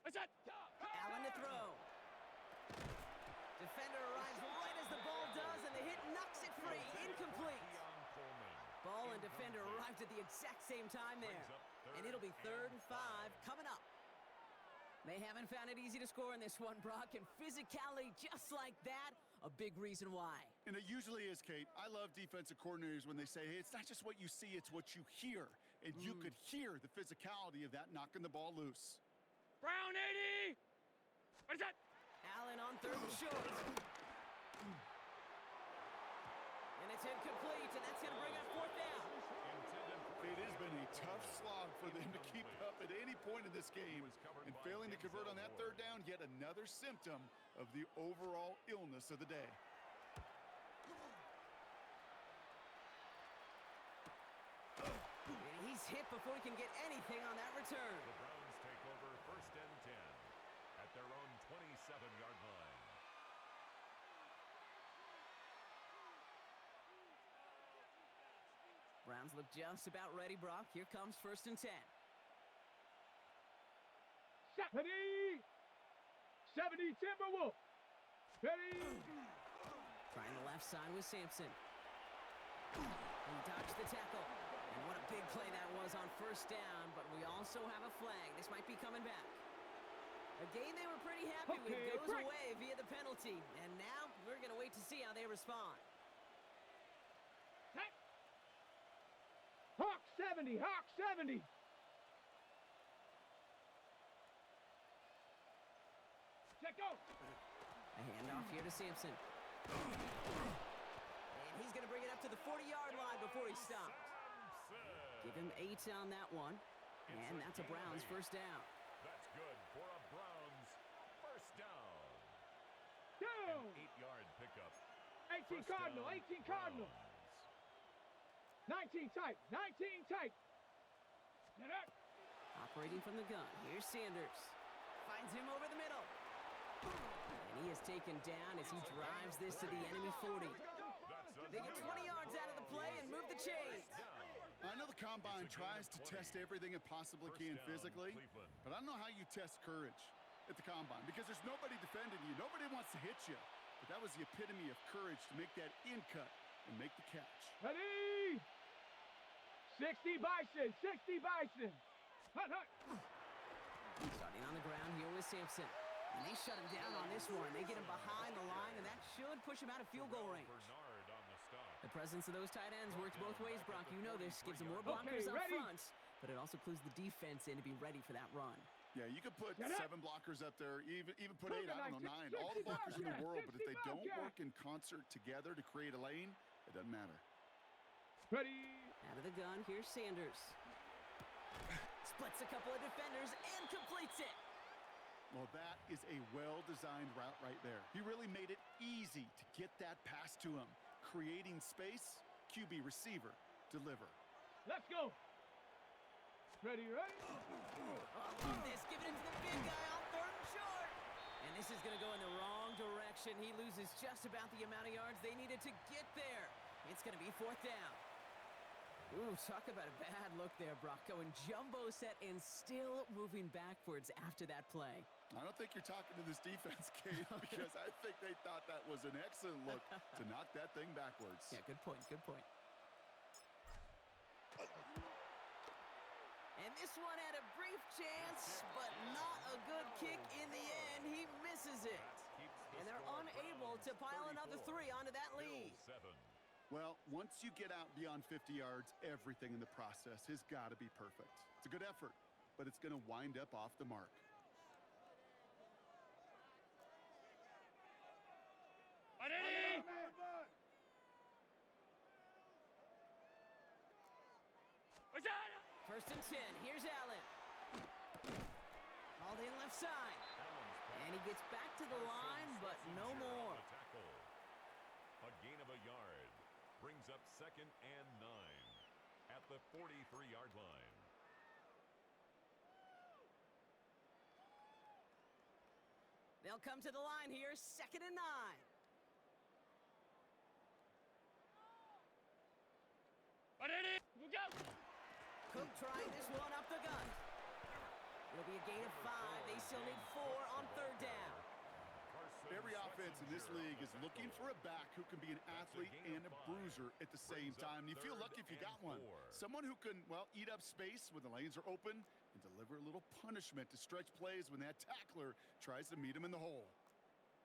What's that? Allen to throw. Defender arrives right as the ball does, and the hit knocks it free. Incomplete. Ball and defender arrived at the exact same time there. And it'll be 3rd and 5 coming up. They haven't found it easy to score in this one, Brock, and physicality just like that, a big reason why. And it usually is, Kate. I love defensive coordinators when they say, hey, it's not just what you see, it's what you hear. And you could hear the physicality of that knocking the ball loose. Brown 80! What is that? Allen on 3rd and short. And it's incomplete, and that's going to bring up 4th down. It has been a tough slog for them to keep up at any point in this game. And failing to convert on that 3rd down, yet another symptom of the overall illness of the day. And he's hit before he can get anything on that return. The Browns take over 1st and 10 at their own 27-yard line. Browns look just about ready, Brock. Here comes 1st and 10. 70! 70 Timberwolf! Ready! Trying the left side with Sampson. He dodged the tackle. And what a big play that was on 1st down, but we also have a flag. This might be coming back. A game they were pretty happy with goes away via the penalty. And now we're going to wait to see how they respond. Hawk 70! Hawk 70! Check out! A handoff here to Sampson. And he's going to bring it up to the 40-yard line before he stops. Give him 8 on that one. And that's a Browns 1st down. That's good for a Browns 1st down. Down! An 8-yard pickup. 18 Cardinal! 18 Cardinal! 19 tight! 19 tight! Get up! Operating from the gun. Here's Sanders. Finds him over the middle. And he is taken down as he drives this to the enemy 40. They get 20 yards out of the play and move the chains. I know the Combine tries to test everything it possibly can physically, but I don't know how you test courage at the Combine because there's nobody defending you. Nobody wants to hit you. But that was the epitome of courage to make that in cut and make the catch. Ready? 60 Bison, 60 Bison. Hut, hut. Starting on the ground here with Sampson. And they shut him down on this one. They get him behind the line, and that should push him out of field goal range. Bernard on the stop. The presence of those tight ends works both ways, Brock. You know this. Gives them more blockers up ready? front, but it also clues the defense in to be ready for that run. Yeah, you could put Get up. 7 blockers up there, even put 8, Move it, I don't know, 9. 60 All the blockers in the Bobcat, world, but if 60 they don't Bobcat. work in concert together to create a lane, it doesn't matter. Ready? Out of the gun, here's Sanders. Splits a couple of defenders and completes it. Well, that is a well-designed route right there. He really made it easy to get that pass to him. Creating space, QB receiver, deliver. Let's go. Ready, ready? Oh, love this. Giving it to the big guy on 3rd and short. And this is going to go in the wrong direction. He loses just about the amount of yards they needed to get there. It's going to be 4th down. Ooh, talk about a bad look there, Brock. Going jumbo set and still moving backwards after that play. I don't think you're talking to this defense, Kate, because I think they thought that was an excellent look to knock that thing backwards. Yeah, good point, good point. And this one had a brief chance, but not a good kick in the end. He misses it. And they're unable to pile another 3 onto that lead. Well, once you get out beyond 50 yards, everything in the process has got to be perfect. It's a good effort, but it's going to wind up off the mark. Ready? 1st and 10. Here's Allen. Called in left side. And he gets back to the line, but no more. A gain of a yard brings up 2nd and 9 at the 43-yard line. They'll come to the line here, 2nd and 9. Ready? Go! Cook trying this one up the gut. It'll be a gain of 5. They still need 4 on 3rd down. Every offense in this league is looking for a back who can be an athlete and a bruiser at the same time. You feel lucky if you got one. Someone who can, well, eat up space when the lanes are open and deliver a little punishment to stretch plays when that tackler tries to meet him in the hole.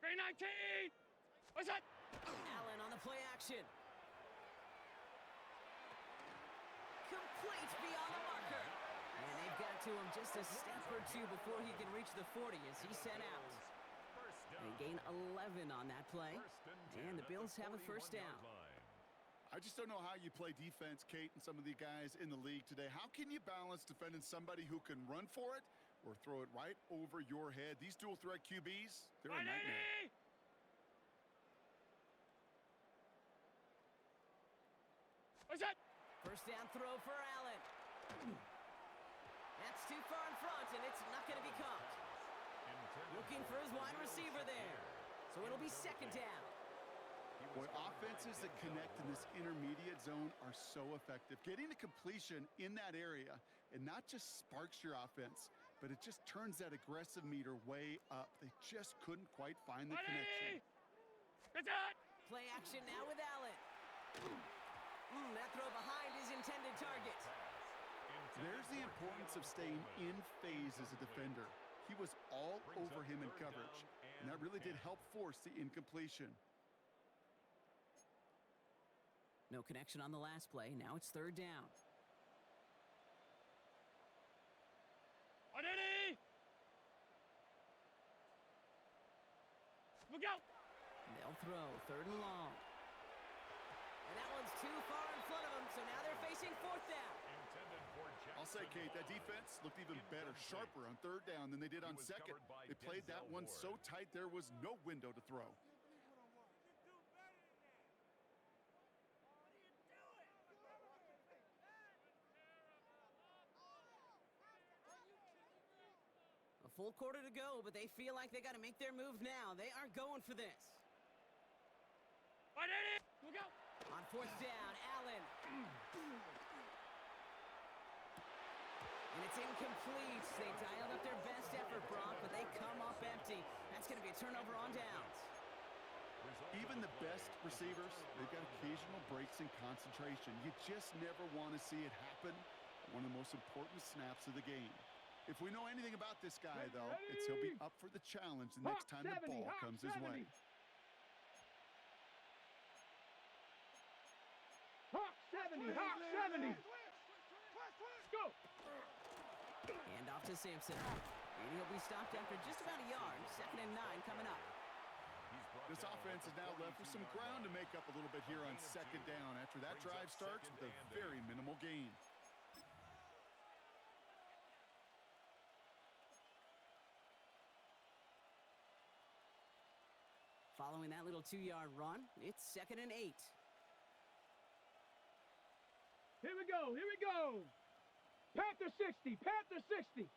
319! What's that? Allen on the play action. Complete beyond the marker. And they've got to him just a step or 2 before he can reach the 40 as he's sent out. They gain 11 on that play, and the Bills have a 1st down. I just don't know how you play defense, Kate, and some of the guys in the league today. How can you balance defending somebody who can run for it or throw it right over your head? These dual threat QBs, they're a nightmare. What's that? 1st down throw for Allen. That's too far in front, and it's not going to be caught. Looking for his wide receiver there. So it'll be 2nd down. Boy, offenses that connect in this intermediate zone are so effective. Getting a completion in that area, and not just sparks your offense, but it just turns that aggressive meter way up. They just couldn't quite find the connection. Play action now with Allen. That throw behind his intended target. There's the importance of staying in phase as a defender. He was all over him in coverage, and that really did help force the incompletion. No connection on the last play. Now it's 3rd down. Ready? Look out! They'll throw 3rd and long. And that one's too far in front of them, so now they're facing 4th down. I'll say, Kate, that defense looked even better, sharper on 3rd down than they did on 2nd. They played that one so tight there was no window to throw. A full quarter to go, but they feel like they got to make their move now. They are going for this. Ready? Look out! On 4th down, Allen. And it's incomplete. They dialed up their best effort, Brock, but they come up empty. That's going to be a turnover on downs. Even the best receivers, they've got occasional breaks in concentration. You just never want to see it happen at one of the most important snaps of the game. If we know anything about this guy, though, it's he'll be up for the challenge the next time the ball comes his way. Hawk 70, Hawk 70. Go. Hand off to Sampson. And he'll be stopped after just about a yard. 2nd and 9 coming up. This offense is now left with some ground to make up a little bit here on 2nd down after that drive starts with a very minimal gain. Following that little 2-yard run, it's 2nd and 8. Here we go, here we go. Panther 60, Panther 60.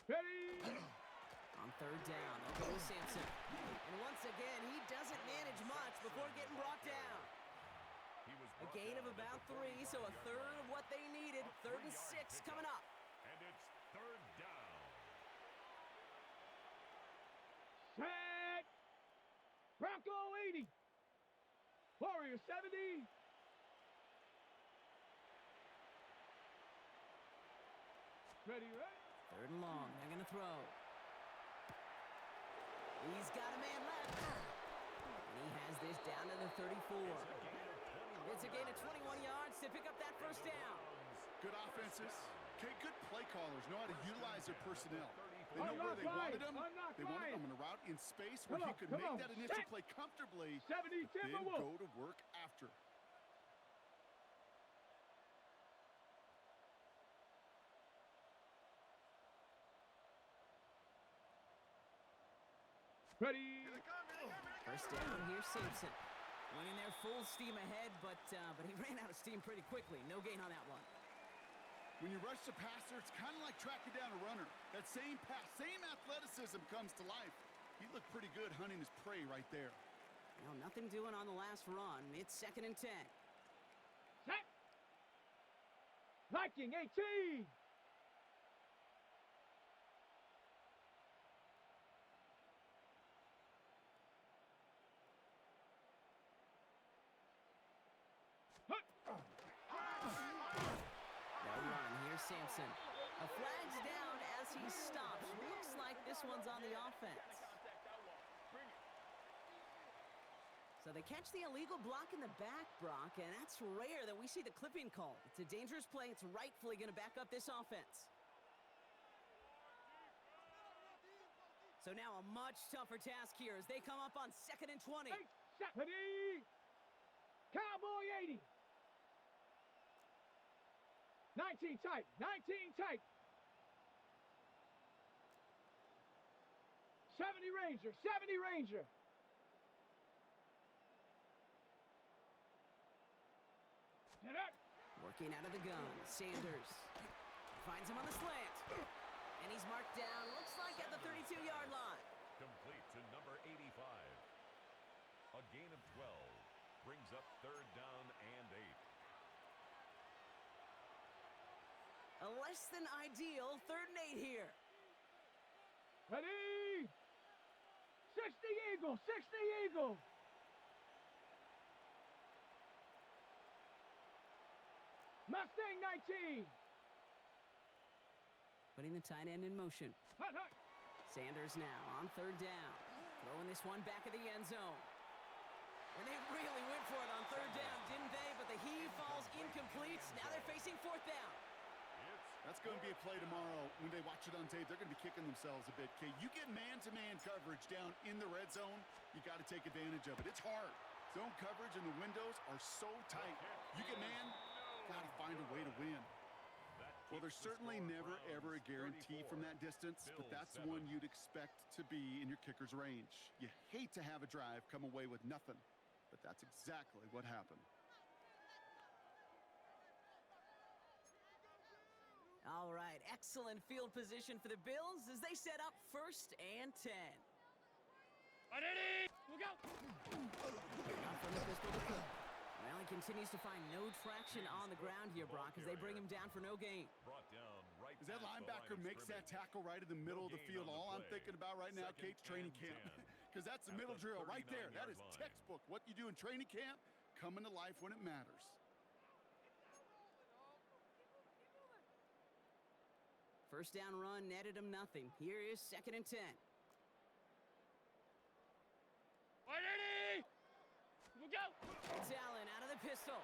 Ready. On 3rd down, they'll go with Sampson. And once again, he doesn't manage much before getting brought down. A gain of about 3, so a third of what they needed. 3rd and 6 coming up. And it's 3rd down. Set. Bronco 80. Warrior 70. Ready, right? 3rd and long. They're going to throw. He's got a man left. And he has this down to the 34. It's a gain of 21 yards to pick up that 1st down. Good offenses. Okay, good play callers know how to utilize their personnel. They know where they wanted them. They wanted them in a route in space where he could make that initial play comfortably, 70, then go to work after. Ready. 1st down, here's Sampson. Went in there full steam ahead, but he ran out of steam pretty quickly. No gain on that one. When you rush the passer, it's kind of like tracking down a runner. That same pass, same athleticism comes to life. He looked pretty good hunting his prey right there. Well, nothing doing on the last run. It's 2nd and 10. Set. Viking 18. Sampson. A flag's down as he stops. Looks like this one's on the offense. So they catch the illegal block in the back, Brock, and that's rare that we see the clipping call. It's a dangerous play. It's rightfully going to back up this offense. So now a much tougher task here as they come up on 2nd and 20. Ready. Cowboy 80. 19 tight, 19 tight. 70 Ranger, 70 Ranger. Get up. Working out of the gun, Sanders finds him on the slant. And he's marked down, looks like at the 32-yard line. Complete to number 85. A gain of 12 brings up 3rd down and 8. A less than ideal 3rd and 8 here. Ready. 60 Eagle, 60 Eagle. Mustang 19. Putting the tight end in motion. Hut, hut. Sanders now on 3rd down. Throwing this one back of the end zone. And they really went for it on 3rd down, didn't they? But the heave falls incomplete. Now they're facing 4th down. That's going to be a play tomorrow. When they watch it on tape, they're going to be kicking themselves a bit. Okay, you get man-to-man coverage down in the red zone, you got to take advantage of it. It's hard. Zone coverage and the windows are so tight. You get man, got to find a way to win. Well, there's certainly never, ever a guarantee from that distance, but that's one you'd expect to be in your kicker's range. You hate to have a drive come away with nothing, but that's exactly what happened. All right, excellent field position for the Bills as they set up 1st and 10. Ready? Look out. Not from the pistol to Cook. Well, he continues to find no traction on the ground here, Brock, as they bring him down for no gain. Brought down right As that past the linebacker line of makes that scrimmage. tackle right in the middle of the field, all I'm thinking about right now, Kate's training camp. Because that's the middle drill right there. That is textbook. What you do in training camp, coming to life when it matters. First down run netted him nothing. Here is 2nd and 10. It's Allen out of the pistol.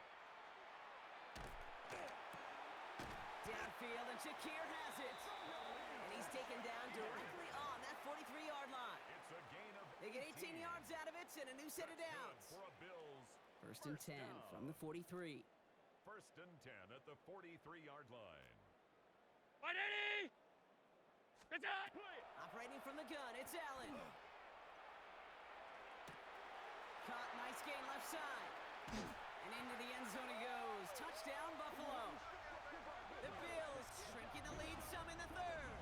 Downfield, and Shakir has it. And he's taken down directly on that 43-yard line. It's a gain of They get 18 yards out of it and a new set of downs. for a Bills. First and 10 from the 43. First and 10 at the 43-yard line. Operating from the gun, it's Allen. Caught, nice gain left side. And into the end zone he goes. Touchdown, Buffalo. The Bills shrinking the lead some in the 3rd.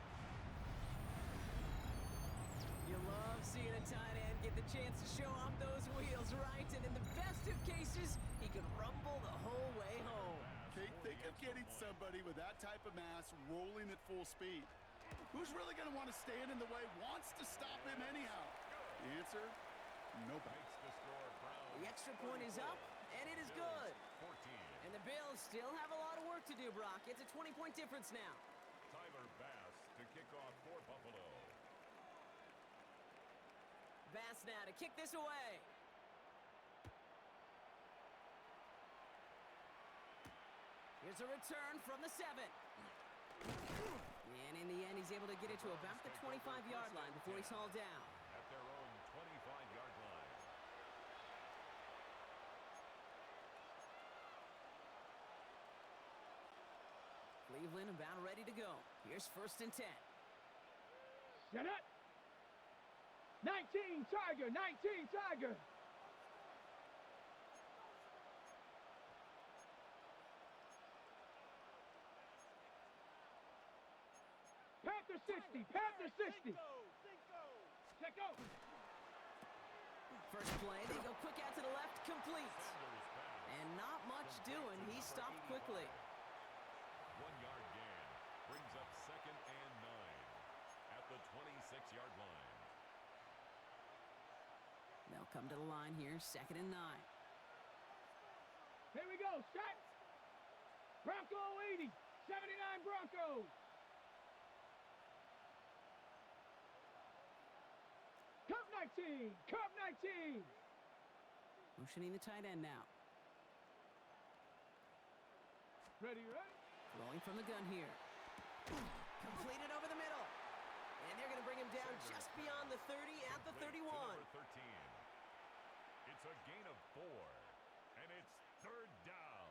You love seeing a tight end get the chance to show off those wheels, right? And in the best of cases, he could rumble the whole way home. Kate, think of getting somebody with that type of mass rolling at full speed. Who's really going to want to stand in the way, wants to stop him anyhow? The answer, nobody. Makes the score Browns. The extra point is up, and it is good. 14. And the Bills still have a lot of work to do, Brock. It's a 20-point difference now. Tyler Bass to kick off for Buffalo. Bass now to kick this away. Here's a return from the 7. And in the end, he's able to get it to about the 25-yard line before he's hauled down. At their own 25-yard line. Cleveland about ready to go. Here's 1st and 10. Set up. 19 Tiger, 19 Tiger. Panther 60, Panther 60. Check out. First play, they go quick out to the left, complete. And not much doing. He stopped quickly. 1-yard gain brings up 2nd and 9 at the 26-yard line. They'll come to the line here, 2nd and 9. Here we go, set. Bronco 80, 79 Broncos. Cup 19, Cup 19. Motioning the tight end now. Ready, right? Throwing from the gun here. Completed over the middle. And they're going to bring him down just beyond the 30 at the 31. Number 13. It's a gain of 4, and it's 3rd down.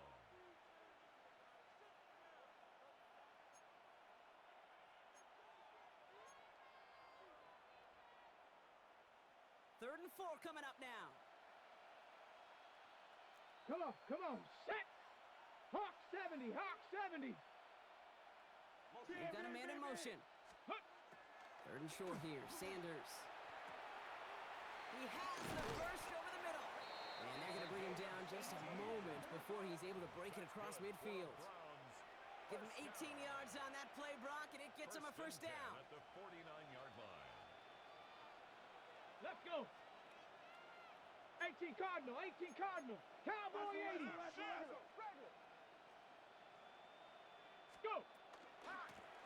Third and 4 coming up now. Come on, set. Hawk 70, Hawk 70. They've got a man in motion. Third and short here, Sanders. He has the burst over the middle. And they're going to bring him down just a moment before he's able to break it across midfield. Give him 18 yards on that play, Brock, and it gets him a first down. At the 49-yard line. Let's go. 18 Cardinal, 18 Cardinal. Cowboy 80. Go.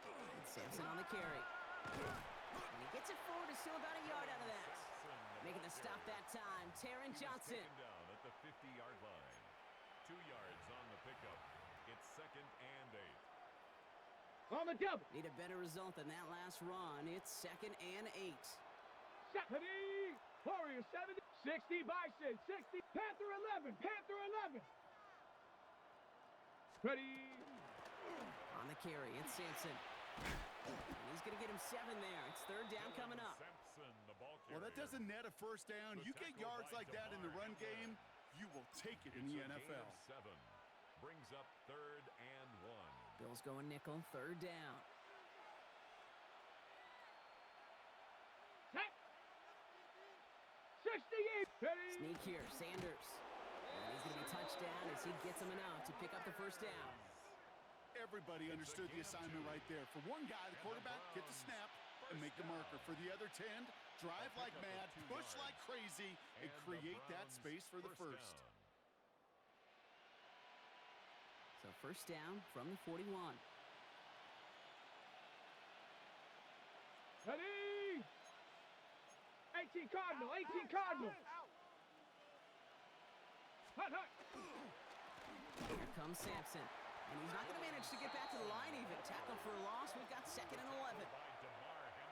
And Sampson on the carry. And he gets it forward to still about a yard out of that. Making the stop that time, Taron Johnson. Taken down at the 50-yard line. 2 yards on the pickup. It's 2nd and 8. On the double. Need a better result than that last run. It's 2nd and 8. 70. Warrior 70. 60 Bison. 60. Panther 11. Panther 11. Ready. On the carry, it's Sampson. And he's going to get him 7 there. It's 3rd down coming up. Sampson, the ball Well, that carrier. doesn't net a first down. You get yards like that in the run game, you will take it in the It's a gain NFL. of 7. Brings up 3rd and 1. Bills going nickel, 3rd down. Set. 68. Ready. Sneak here, Sanders. And he's going to be touchdown as he gets him enough to pick up the first down. Everybody understood the assignment right there. For one guy, the quarterback, get the snap and make the marker. For the other 10, drive like mad, push like crazy, and create that space for the first. So first down from the 41. Ready? 18 Cardinal, 18 Cardinal. Hut, hut. Here comes Sampson. And he's not going to manage to get back to the line even. Tackle for a loss. We've got 2nd and 11.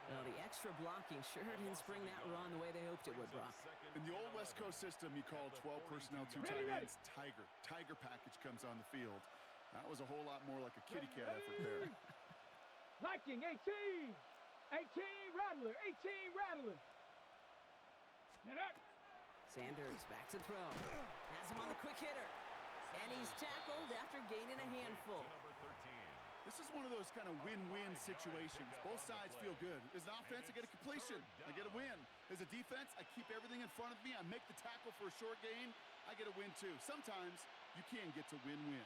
Well, the extra blocking sure didn't spring that run the way they hoped it would, Brock. In the old West Coast system, you called 12 personnel, 2 tight ends, Tiger. Tiger package comes on the field. That was a whole lot more like a kitty cat effort there. Liking 18. 18 Rattler, 18 Rattler. Get up. Sanders back to throw. Has him on the quick hitter. And he's tackled after gaining a handful. This is one of those kind of win-win situations. Both sides feel good. As an offense, I get a completion. I get a win. As a defense, I keep everything in front of me. I make the tackle for a short gain. I get a win too. Sometimes you can get to win-win.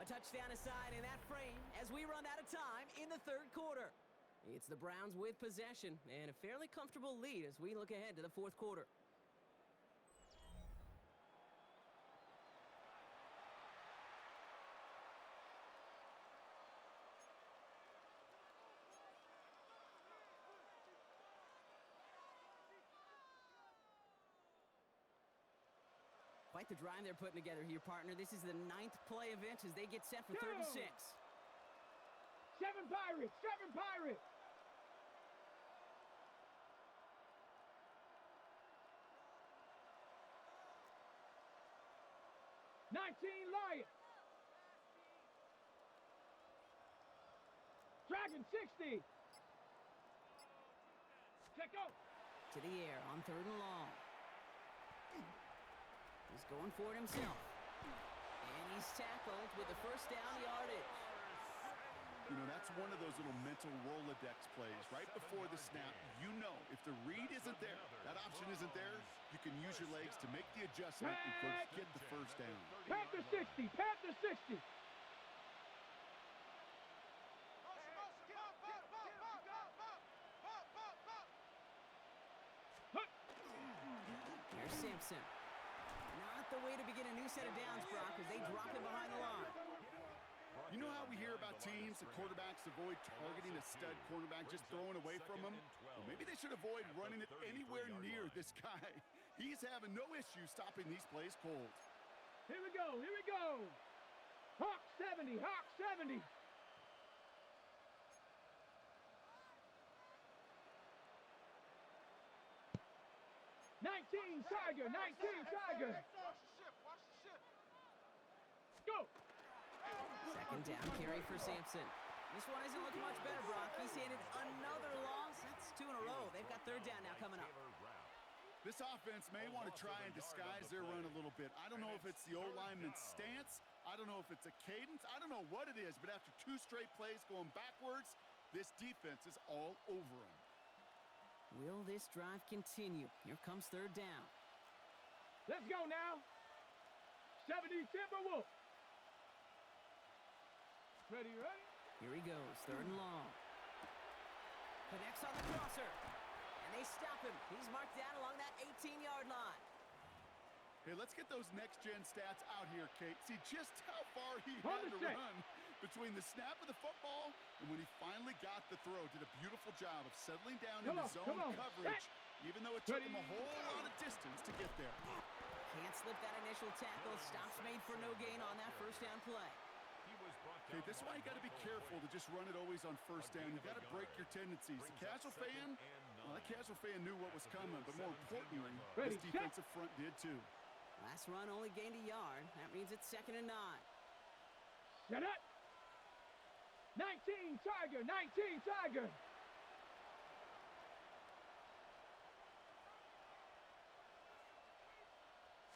A touchdown aside in that frame as we run out of time in the 3rd quarter. It's the Browns with possession and a fairly comfortable lead as we look ahead to the 4th quarter. Quite the drive they're putting together here, partner. This is the 9th play event as they get set for 3rd and 6. 7 Pirates, 7 Pirates. Lions. Dragon 60. Check out. To the air on 3rd and long. He's going for it himself. And he's tackled with the first down yardage. You know, that's one of those little mental Rolodex plays. Right before the snap, you know if the read isn't there, that option isn't there, you can use your legs to make the adjustment and get the first down. Panther 60, Panther 60. Here's Sampson. Not the way to begin a new set of downs, Brock, as they drop him behind the line. You know how we hear about teams and quarterbacks avoid targeting a stud cornerback, just throwing away from him? Well, maybe they should avoid running it anywhere near this guy. He's having no issue stopping these plays cold. Here we go, here we go. Hawk 70, Hawk 70. Tiger, 19 Tiger. Go. 2nd down carry for Sampson. This one isn't looking much better, Brock. He's handed another loss. That's 2 in a row. They've got 3rd down now coming up. This offense may want to try and disguise their run a little bit. I don't know if it's the O-lineman's stance. I don't know if it's a cadence. I don't know what it is, but after 2 straight plays going backwards, this defense is all over them. Will this drive continue? Here comes 3rd down. Let's go now. 70 Timberwolves. Ready, ready? Here he goes, 3rd and long. Connects on the crosser. And they stop him. He's marked down along that 18-yard line. Hey, let's get those next-gen stats out here, Kate. See just how far he had to run between the snap of the football and when he finally got the throw. Did a beautiful job of settling down in the zone coverage, even though it took him a whole lot of distance to get there. Can't slip that initial tackle. Stops made for no gain on that first down play. Okay, this is why you got to be careful to just run it always on first down. You got to break your tendencies. The casual fan, well, that casual fan knew what was coming, but more importantly, this defensive front did too. Last run only gained a yard. That means it's 2nd and 9. Shut up! 19 Tiger, 19 Tiger.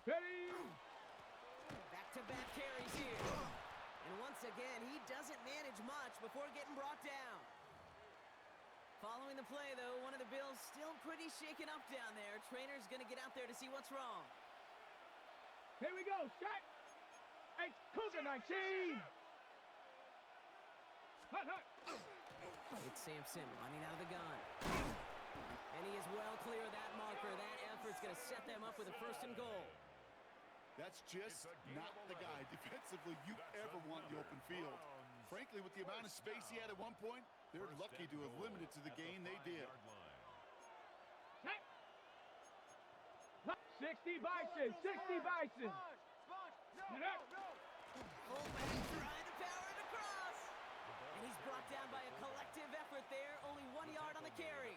Ready? Back-to-back carries here. And once again, he doesn't manage much, before getting brought down. Following the play, though, one of the Bills still pretty shaken up down there. Trainer's going to get out there to see what's wrong. Here we go, set. It's Cougar 19. Hut, hut. It's Sampson running out of the gun. And he is well clear of that marker. That effort's going to set them up with a 1st and goal. That's just not the guy defensively you ever want in the open field. Frankly, with the amount of space he had at one point, they're lucky to have limited to the gain they did. 60 Bison, 60 Bison. Fullback trying to power it across. And he's brought down by a collective effort there. Only 1 yard on the carry.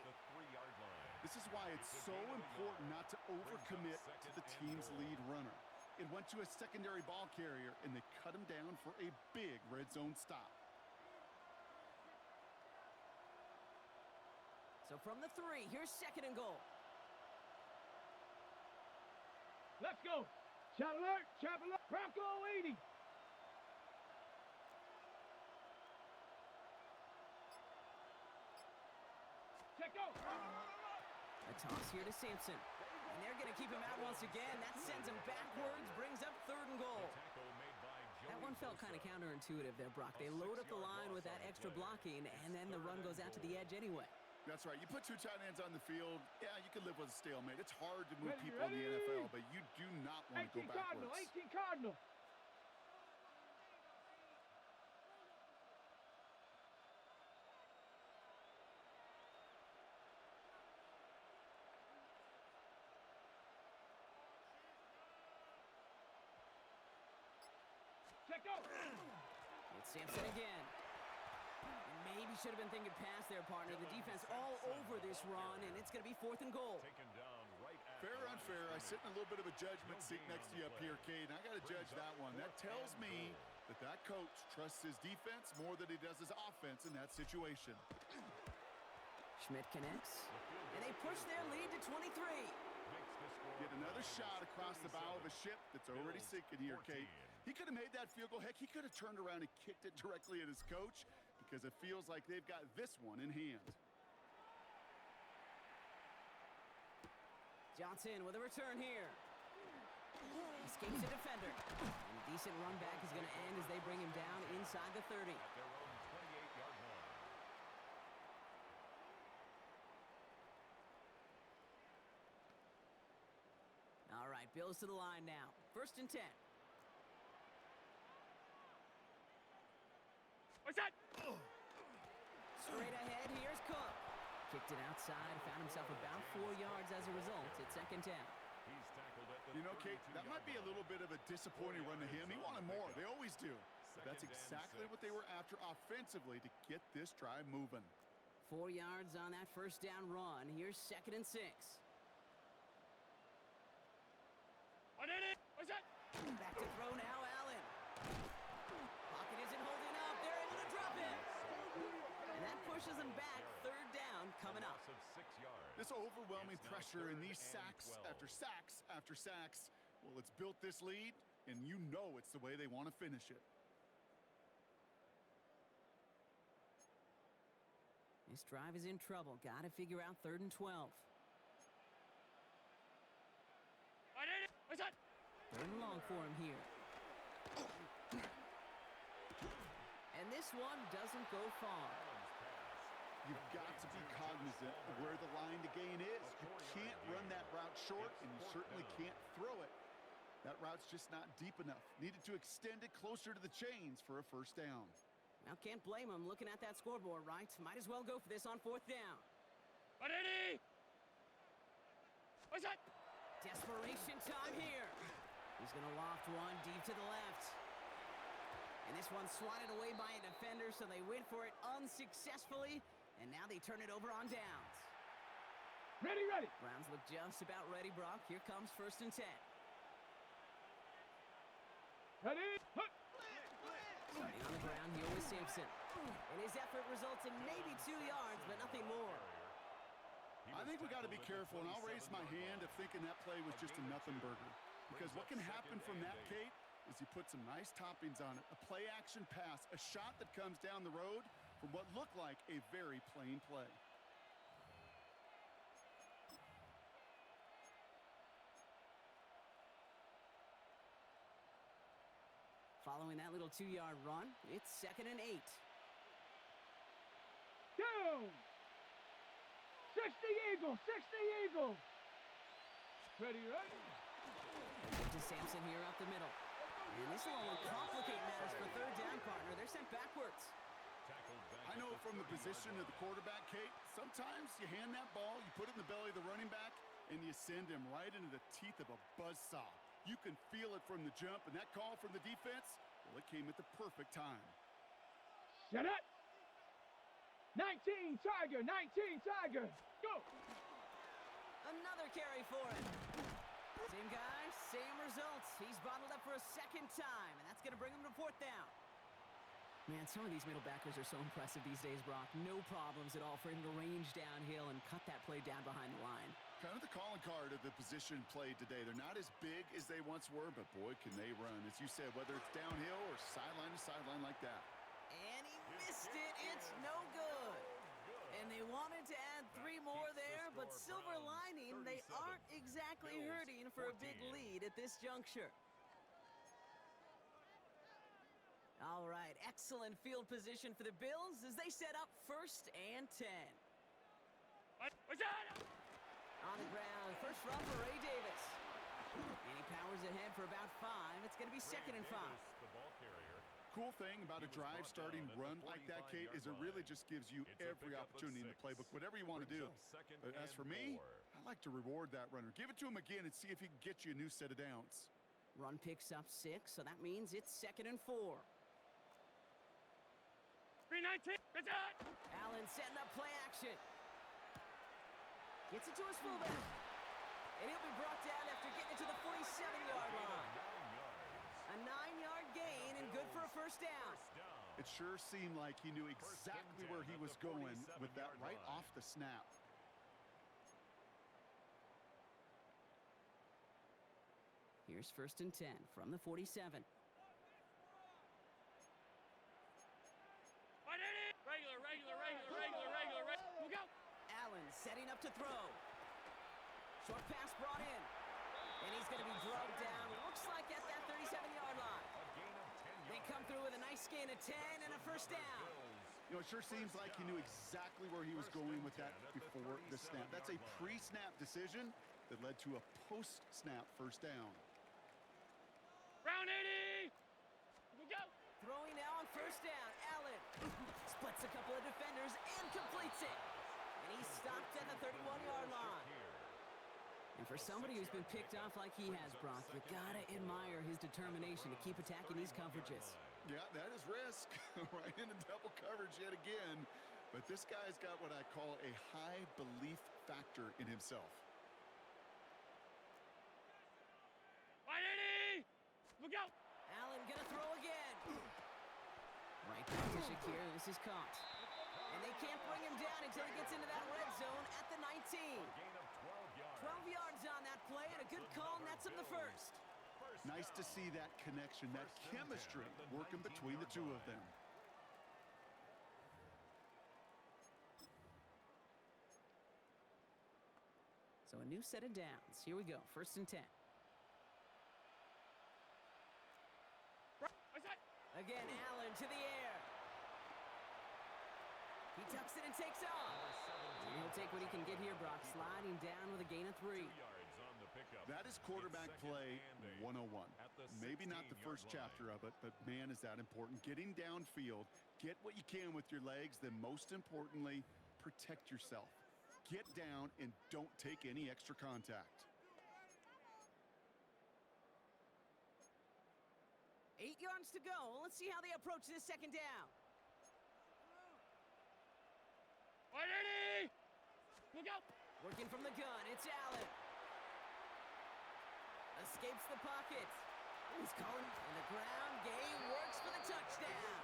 This is why it's so important not to overcommit to the team's lead runner. It went to a secondary ball carrier, and they cut him down for a big red zone stop. So from the 3, here's 2nd and goal. Let's go. Shot alert, chop alert. Bronco 80. Check out. A toss here to Sampson. And they're going to keep him out once again. That sends him backwards, brings up 3rd and goal. That one felt kind of counterintuitive there, Brock. They load up the line with that extra blocking, and then the run goes out to the edge anyway. That's right. You put 2 tight ends on the field, yeah, you can live with a stalemate. It's hard to move people in the NFL, but you do not want to go backwards. 18 Cardinal. Check out. It's Sampson again. Maybe should have been thinking pass there, partner. The defense all over this run, and it's going to be 4th and goal. Fair or unfair, I sit in a little bit of a judgment seat next to you up here, Cade, and I got to judge that one. That tells me that coach trusts his defense more than he does his offense in that situation. Schmidt connects, and they push their lead to 23. Get another shot across the bow of a ship that's already sinking here, Cade. He could have made that field goal. Heck, he could have turned around and kicked it directly at his coach, because it feels like they've got this one in hand. Johnson with a return here. Escapes the defender. And a decent run back is going to end as they bring him down inside the 30. All right, Bills to the line now. 1st and 10. What's that? Straight ahead, here's Cook. Kicked it outside, found himself about 4 yards as a result. It's 2nd down. You know, Kate, that might be a little bit of a disappointing run to him. He wanted more. They always do. But that's exactly what they were after offensively to get this drive moving. 4 yards on that 1st down run. Here's 2nd and 6. I did it. What's that? Back to throw now, Allen. Pocket isn't holding up. They're able to drop him. And that pushes them back. 3rd down coming up. This overwhelming pressure and these sacks after sacks after sacks, well, it's built this lead, and you know it's the way they want to finish it. This drive is in trouble. Got to figure out 3rd and 12. I did it. What's that? 3rd and long for him here. And this one doesn't go far. You've got to be cognizant of where the line to gain is. You can't run that route short, and you certainly can't throw it. That route's just not deep enough. Needed to extend it closer to the chains for a 1st down. Now, can't blame him looking at that scoreboard, right? Might as well go for this on 4th down. Ready? What's that? Desperation time here. He's going to loft one deep to the left. And this one's swatted away by a defender, so they went for it unsuccessfully. And now they turn it over on downs. Ready, ready. Browns look just about ready, Brock. Here comes 1st and 10. Ready? Hut. Starting on the ground here with Sampson. And his effort results in maybe 2 yards, but nothing more. I think we got to be careful, and I'll raise my hand of thinking that play was just a nothing burger. Because what can happen from that, Kate, is he put some nice toppings on it. A play-action pass, a shot that comes down the road from what looked like a very plain play. Following that little 2-yard run, it's 2nd and 8. Down. 60 Eagles, 60 Eagles. Ready, ready. Get to Sampson here up the middle. And this will only complicate matters for 3rd down, partner. They're sent backwards. I know from the position of the quarterback, Kate, sometimes you hand that ball, you put it in the belly of the running back, and you send him right into the teeth of a buzzsaw. You can feel it from the jump, and that call from the defense, well, it came at the perfect time. Set up. 19 Tiger, 19 Tiger. Go. Another carry for him. Same guy, same results. He's bottled up for a 2nd time, and that's going to bring him to 4th down. Man, some of these middle backers are so impressive these days, Brock. No problems at all for him to range downhill and cut that play down behind the line. Kind of the calling card of the position played today. They're not as big as they once were, but boy, can they run. As you said, whether it's downhill or sideline to sideline like that. And he missed it. It's no good. And they wanted to add 3 more there, but silver lining, they aren't exactly hurting for a big lead at this juncture. All right, excellent field position for the Bills as they set up 1st and 10. On the ground, first run for Ray Davis. And he powers ahead for about 5. It's going to be 2nd and 5. Cool thing about a drive starting run like that, Kate, is it really just gives you every opportunity in the playbook, whatever you want to do. But as for me, I like to reward that runner. Give it to him again and see if he can get you a new set of downs. Run picks up 6, so that means it's 2nd and 4. 319, that's it. Allen setting up play action. Gets it to his fullback. And he'll be brought down after getting it to the 47-yard line. A 9-yard gain and good for a 1st down. It sure seemed like he knew exactly where he was going with that right off the snap. Here's 1st and 10 from the 47. Regular. Look out. Allen setting up to throw. Short pass brought in. And he's going to be drugged down. Looks like at that 37-yard line. They come through with a nice gain of 10 and a 1st down. You know, it sure seems like he knew exactly where he was going with that before the snap. That's a pre-snap decision that led to a post-snap 1st down. Round 80. Look out. Throwing now on 1st down. Allen splits a couple of defenders and completes it. And he's stopped at the 31-yard line. And for somebody who's been picked off like he has, Brock, you gotta admire his determination to keep attacking these coverages. Yeah, that is risk. Right into double coverage yet again. But this guy's got what I call a high belief factor in himself. 180. Look out. Allen gonna throw again. Right back to Shakir. This is caught. And they can't bring him down until he gets into that red zone at the 19. 12 yards on that play, and a good call nets him the 1st. Nice to see that connection, that chemistry working between the two of them. So a new set of downs. Here we go, 1st and 10. Again, Allen to the air. He tucks it and takes off. And he'll take what he can get here, Brock, sliding down with a gain of 3. That is quarterback play 101. Maybe not the first chapter of it, but man, is that important. Getting downfield, get what you can with your legs, then most importantly, protect yourself. Get down and don't take any extra contact. 8 yards to go. Let's see how they approach this 2nd down. 180. Look out. Working from the gun, it's Allen. Escapes the pocket. He's calling on the ground. Gain works for the touchdown.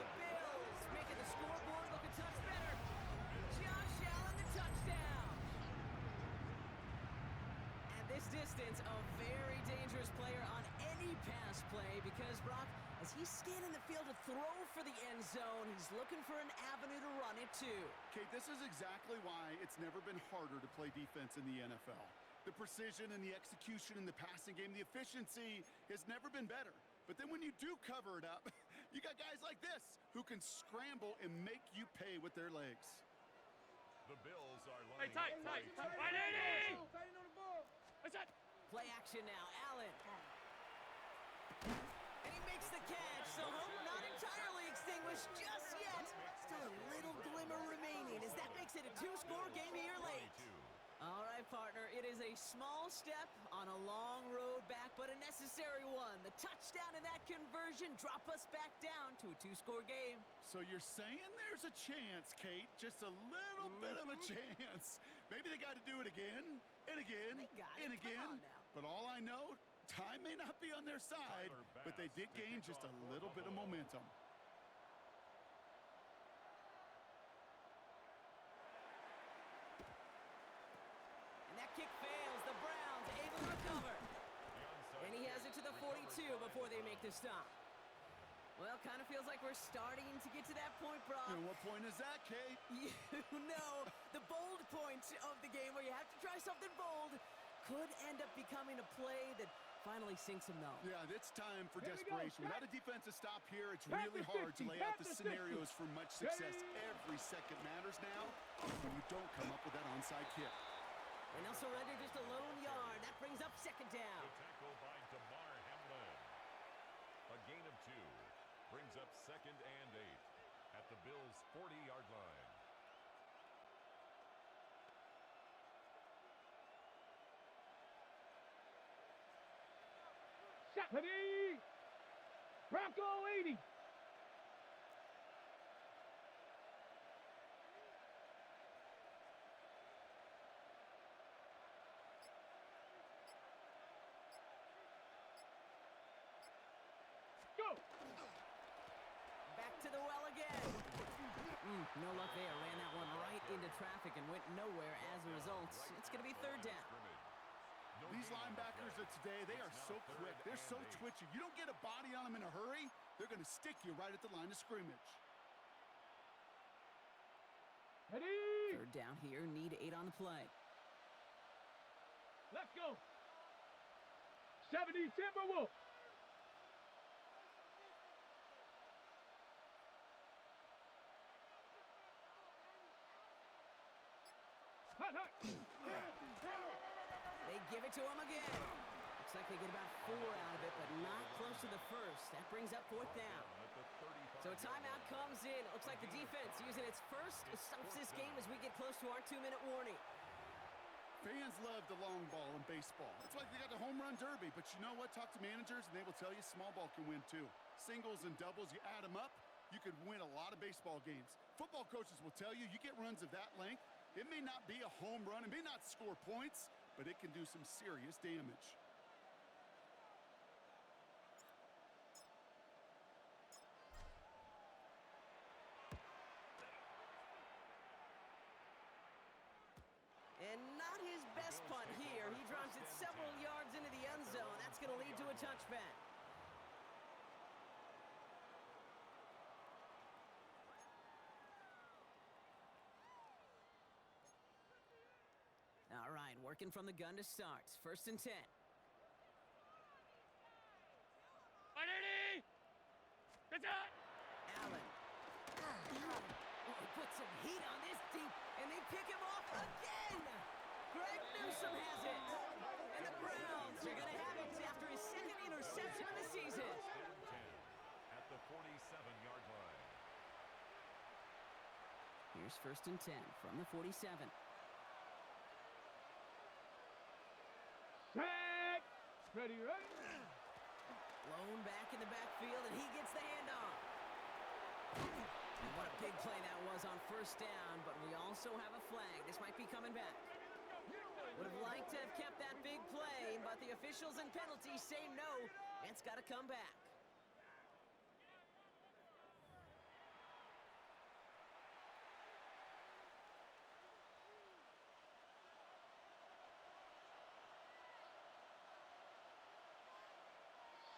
The Bills making the scoreboard look a touch better. Josh Allen, the touchdown. At this distance, a very dangerous player on pass play because, Brock, as he's scanning the field to throw for the end zone, he's looking for an avenue to run it to. Kate, this is exactly why it's never been harder to play defense in the NFL. The precision and the execution in the passing game, the efficiency has never been better. But then when you do cover it up, you got guys like this who can scramble and make you pay with their legs. The Bills are lining tight, up for a tight, two-point tight, conversion. Tight on the ball. Play action now, Allen. And he makes the catch, so hope not entirely extinguished just yet. Still a little glimmer remaining as that makes it a two-score game here late. All right, partner, it is a small step on a long road back, but a necessary one. The touchdown and that conversion drop us back down to a two-score game. So you're saying there's a chance, Kate, just a little bit of a chance. Maybe they got to do it again and again They got and it. Come again. on now. But all I know, time may not be on their side, but they did gain just a little bit of momentum. And that kick fails. The Browns able to recover. And he has it to the 42 before they make the stop. Well, kind of feels like we're starting to get to that point, Brock. And what point is that, Kate? You know, the bold point of the game where you have to try something bold could end up becoming a play that finally sinks him, though. Yeah, it's time for Here we go. desperation. Without a defensive stop here, it's Pass really the hard to 60, lay out pass the the 60. scenarios for much success. Ready? Every second matters now when you don't come up with that onside kick. And they'll surrender just a lone yard. That brings up second down. The tackle by DeMar Hamlin. A gain of 2 brings up 2nd and 8 at the Bills' 40-yard line. Ready? Bronco 80. Go. Back to the well again. No luck there. Ran that one right into traffic and went nowhere as a result. It's going to be third down. These linebackers of today, they are so quick. They're so twitchy. You don't get a body on them in a hurry, they're going to stick you right at the line of scrimmage. Ready? Third down here. Need 8 on the play. Let's go. 70 Timberwolves. Hut, hut. They give it to him again. Looks like they get about 4 out of it, but not close to the first. That brings up fourth down. So a timeout comes in. It looks like the defense using its first stops this game as we get close to our 2-minute warning. Fans love the long ball in baseball. It's like they got the home run derby, but you know what? Talk to managers and they will tell you small ball can win too. Singles and doubles, you add them up, you could win a lot of baseball games. Football coaches will tell you, you get runs of that length, it may not be a home run, it may not score points, but it can do some serious damage. And not his best punt here. He drives it several yards into the end zone. That's going to lead to a touchback. All right, working from the gun to start. First and 10. Allen. Oh, he puts some heat on this deep, and they pick him off again. Greg Newsome has it. And the Browns are going to have it after his second interception of the season. At the 47-yard line. Here's first and 10 from the 47. Set. Ready, ready. Blown back in the backfield, and he gets the handoff. And what a big play that was on first down, but we also have a flag. This might be coming back. Would have liked to have kept that big play, but the officials and penalties say no. It's got to come back.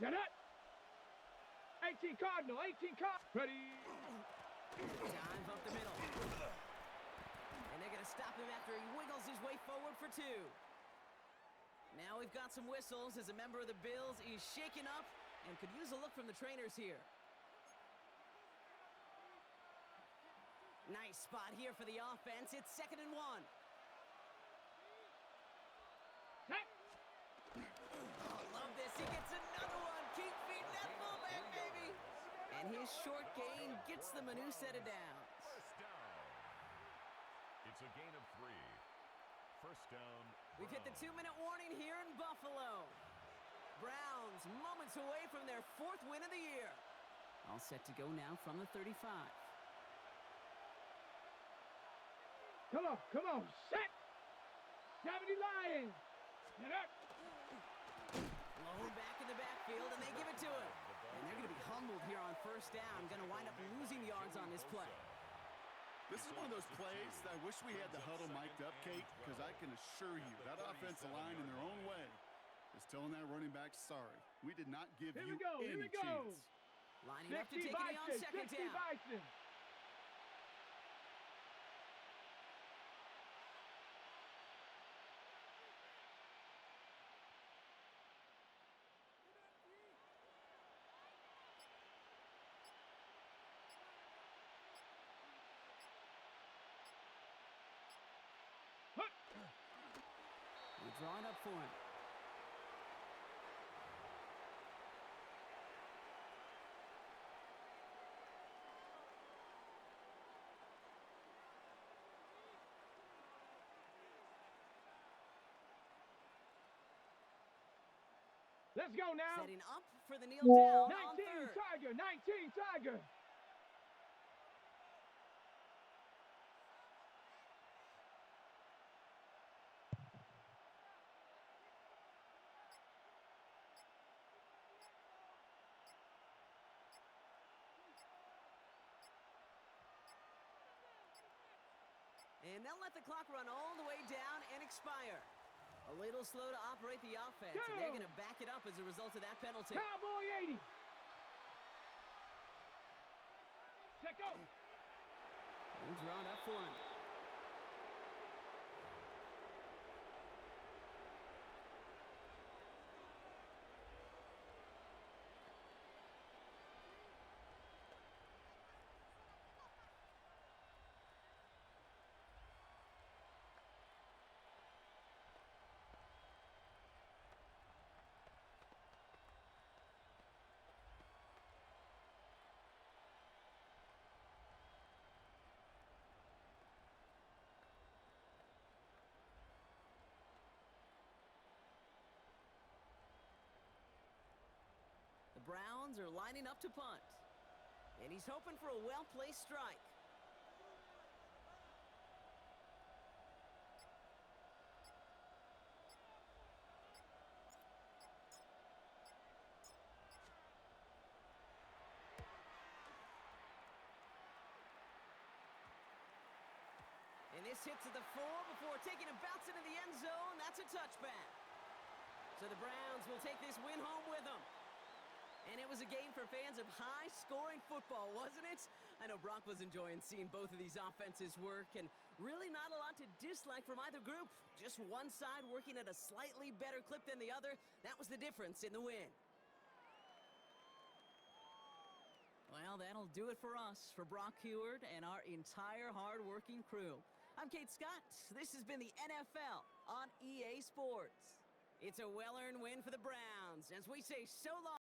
Set up. 18 Cardinal, 18 Cardinal. Ready. Dive up the middle. And they're going to stop him after he wiggles his way forward for 2. Now we've got some whistles as a member of the Bills is shaken up and could use a look from the trainers here. Nice spot here for the offense. It's 2nd and 1. Set. Oh, love this. He gets another one. Keep feeding that fullback, baby. And his short gain gets them a new set of downs. First down. It's a gain of 3. First down. We've hit the 2-minute warning here in Buffalo. Browns moments away from their 4th win of the year. All set to go now from the 35. Come on, set. 70 Lions. Set up. Low back in the backfield, and they give it to him. And they're going to be humbled here on first down. Going to wind up losing yards on this play. This is one of those plays that I wish we had the huddle mic'd up, Kate, because I can assure you that offensive line in their own way is telling that running back, sorry, we did not give Here you we go, any here we go. chance. Lining up to 60 take it on Bison, 2nd 60 down. Bison. We're drawing up for him. Let's go now. Setting up for the kneel down on 19 3rd. Tiger, 19 Tiger. And they'll let the clock run all the way down and expire. A little slow to operate the offense, and they're going to back it up as a result of that penalty. Cowboy 80. Check out. And drawn up for him. The Browns are lining up to punt. And he's hoping for a well-placed strike. And this hits at the 4 before taking a bounce into the end zone. That's a touchback. So the Browns will take this win home with them. And it was a game for fans of high-scoring football, wasn't it? I know Brock was enjoying seeing both of these offenses work, and really not a lot to dislike from either group. Just one side working at a slightly better clip than the other. That was the difference in the win. Well, that'll do it for us, for Brock Huard and our entire hard-working crew. I'm Kate Scott. This has been the NFL on EA Sports. It's a well-earned win for the Browns, as we say so long.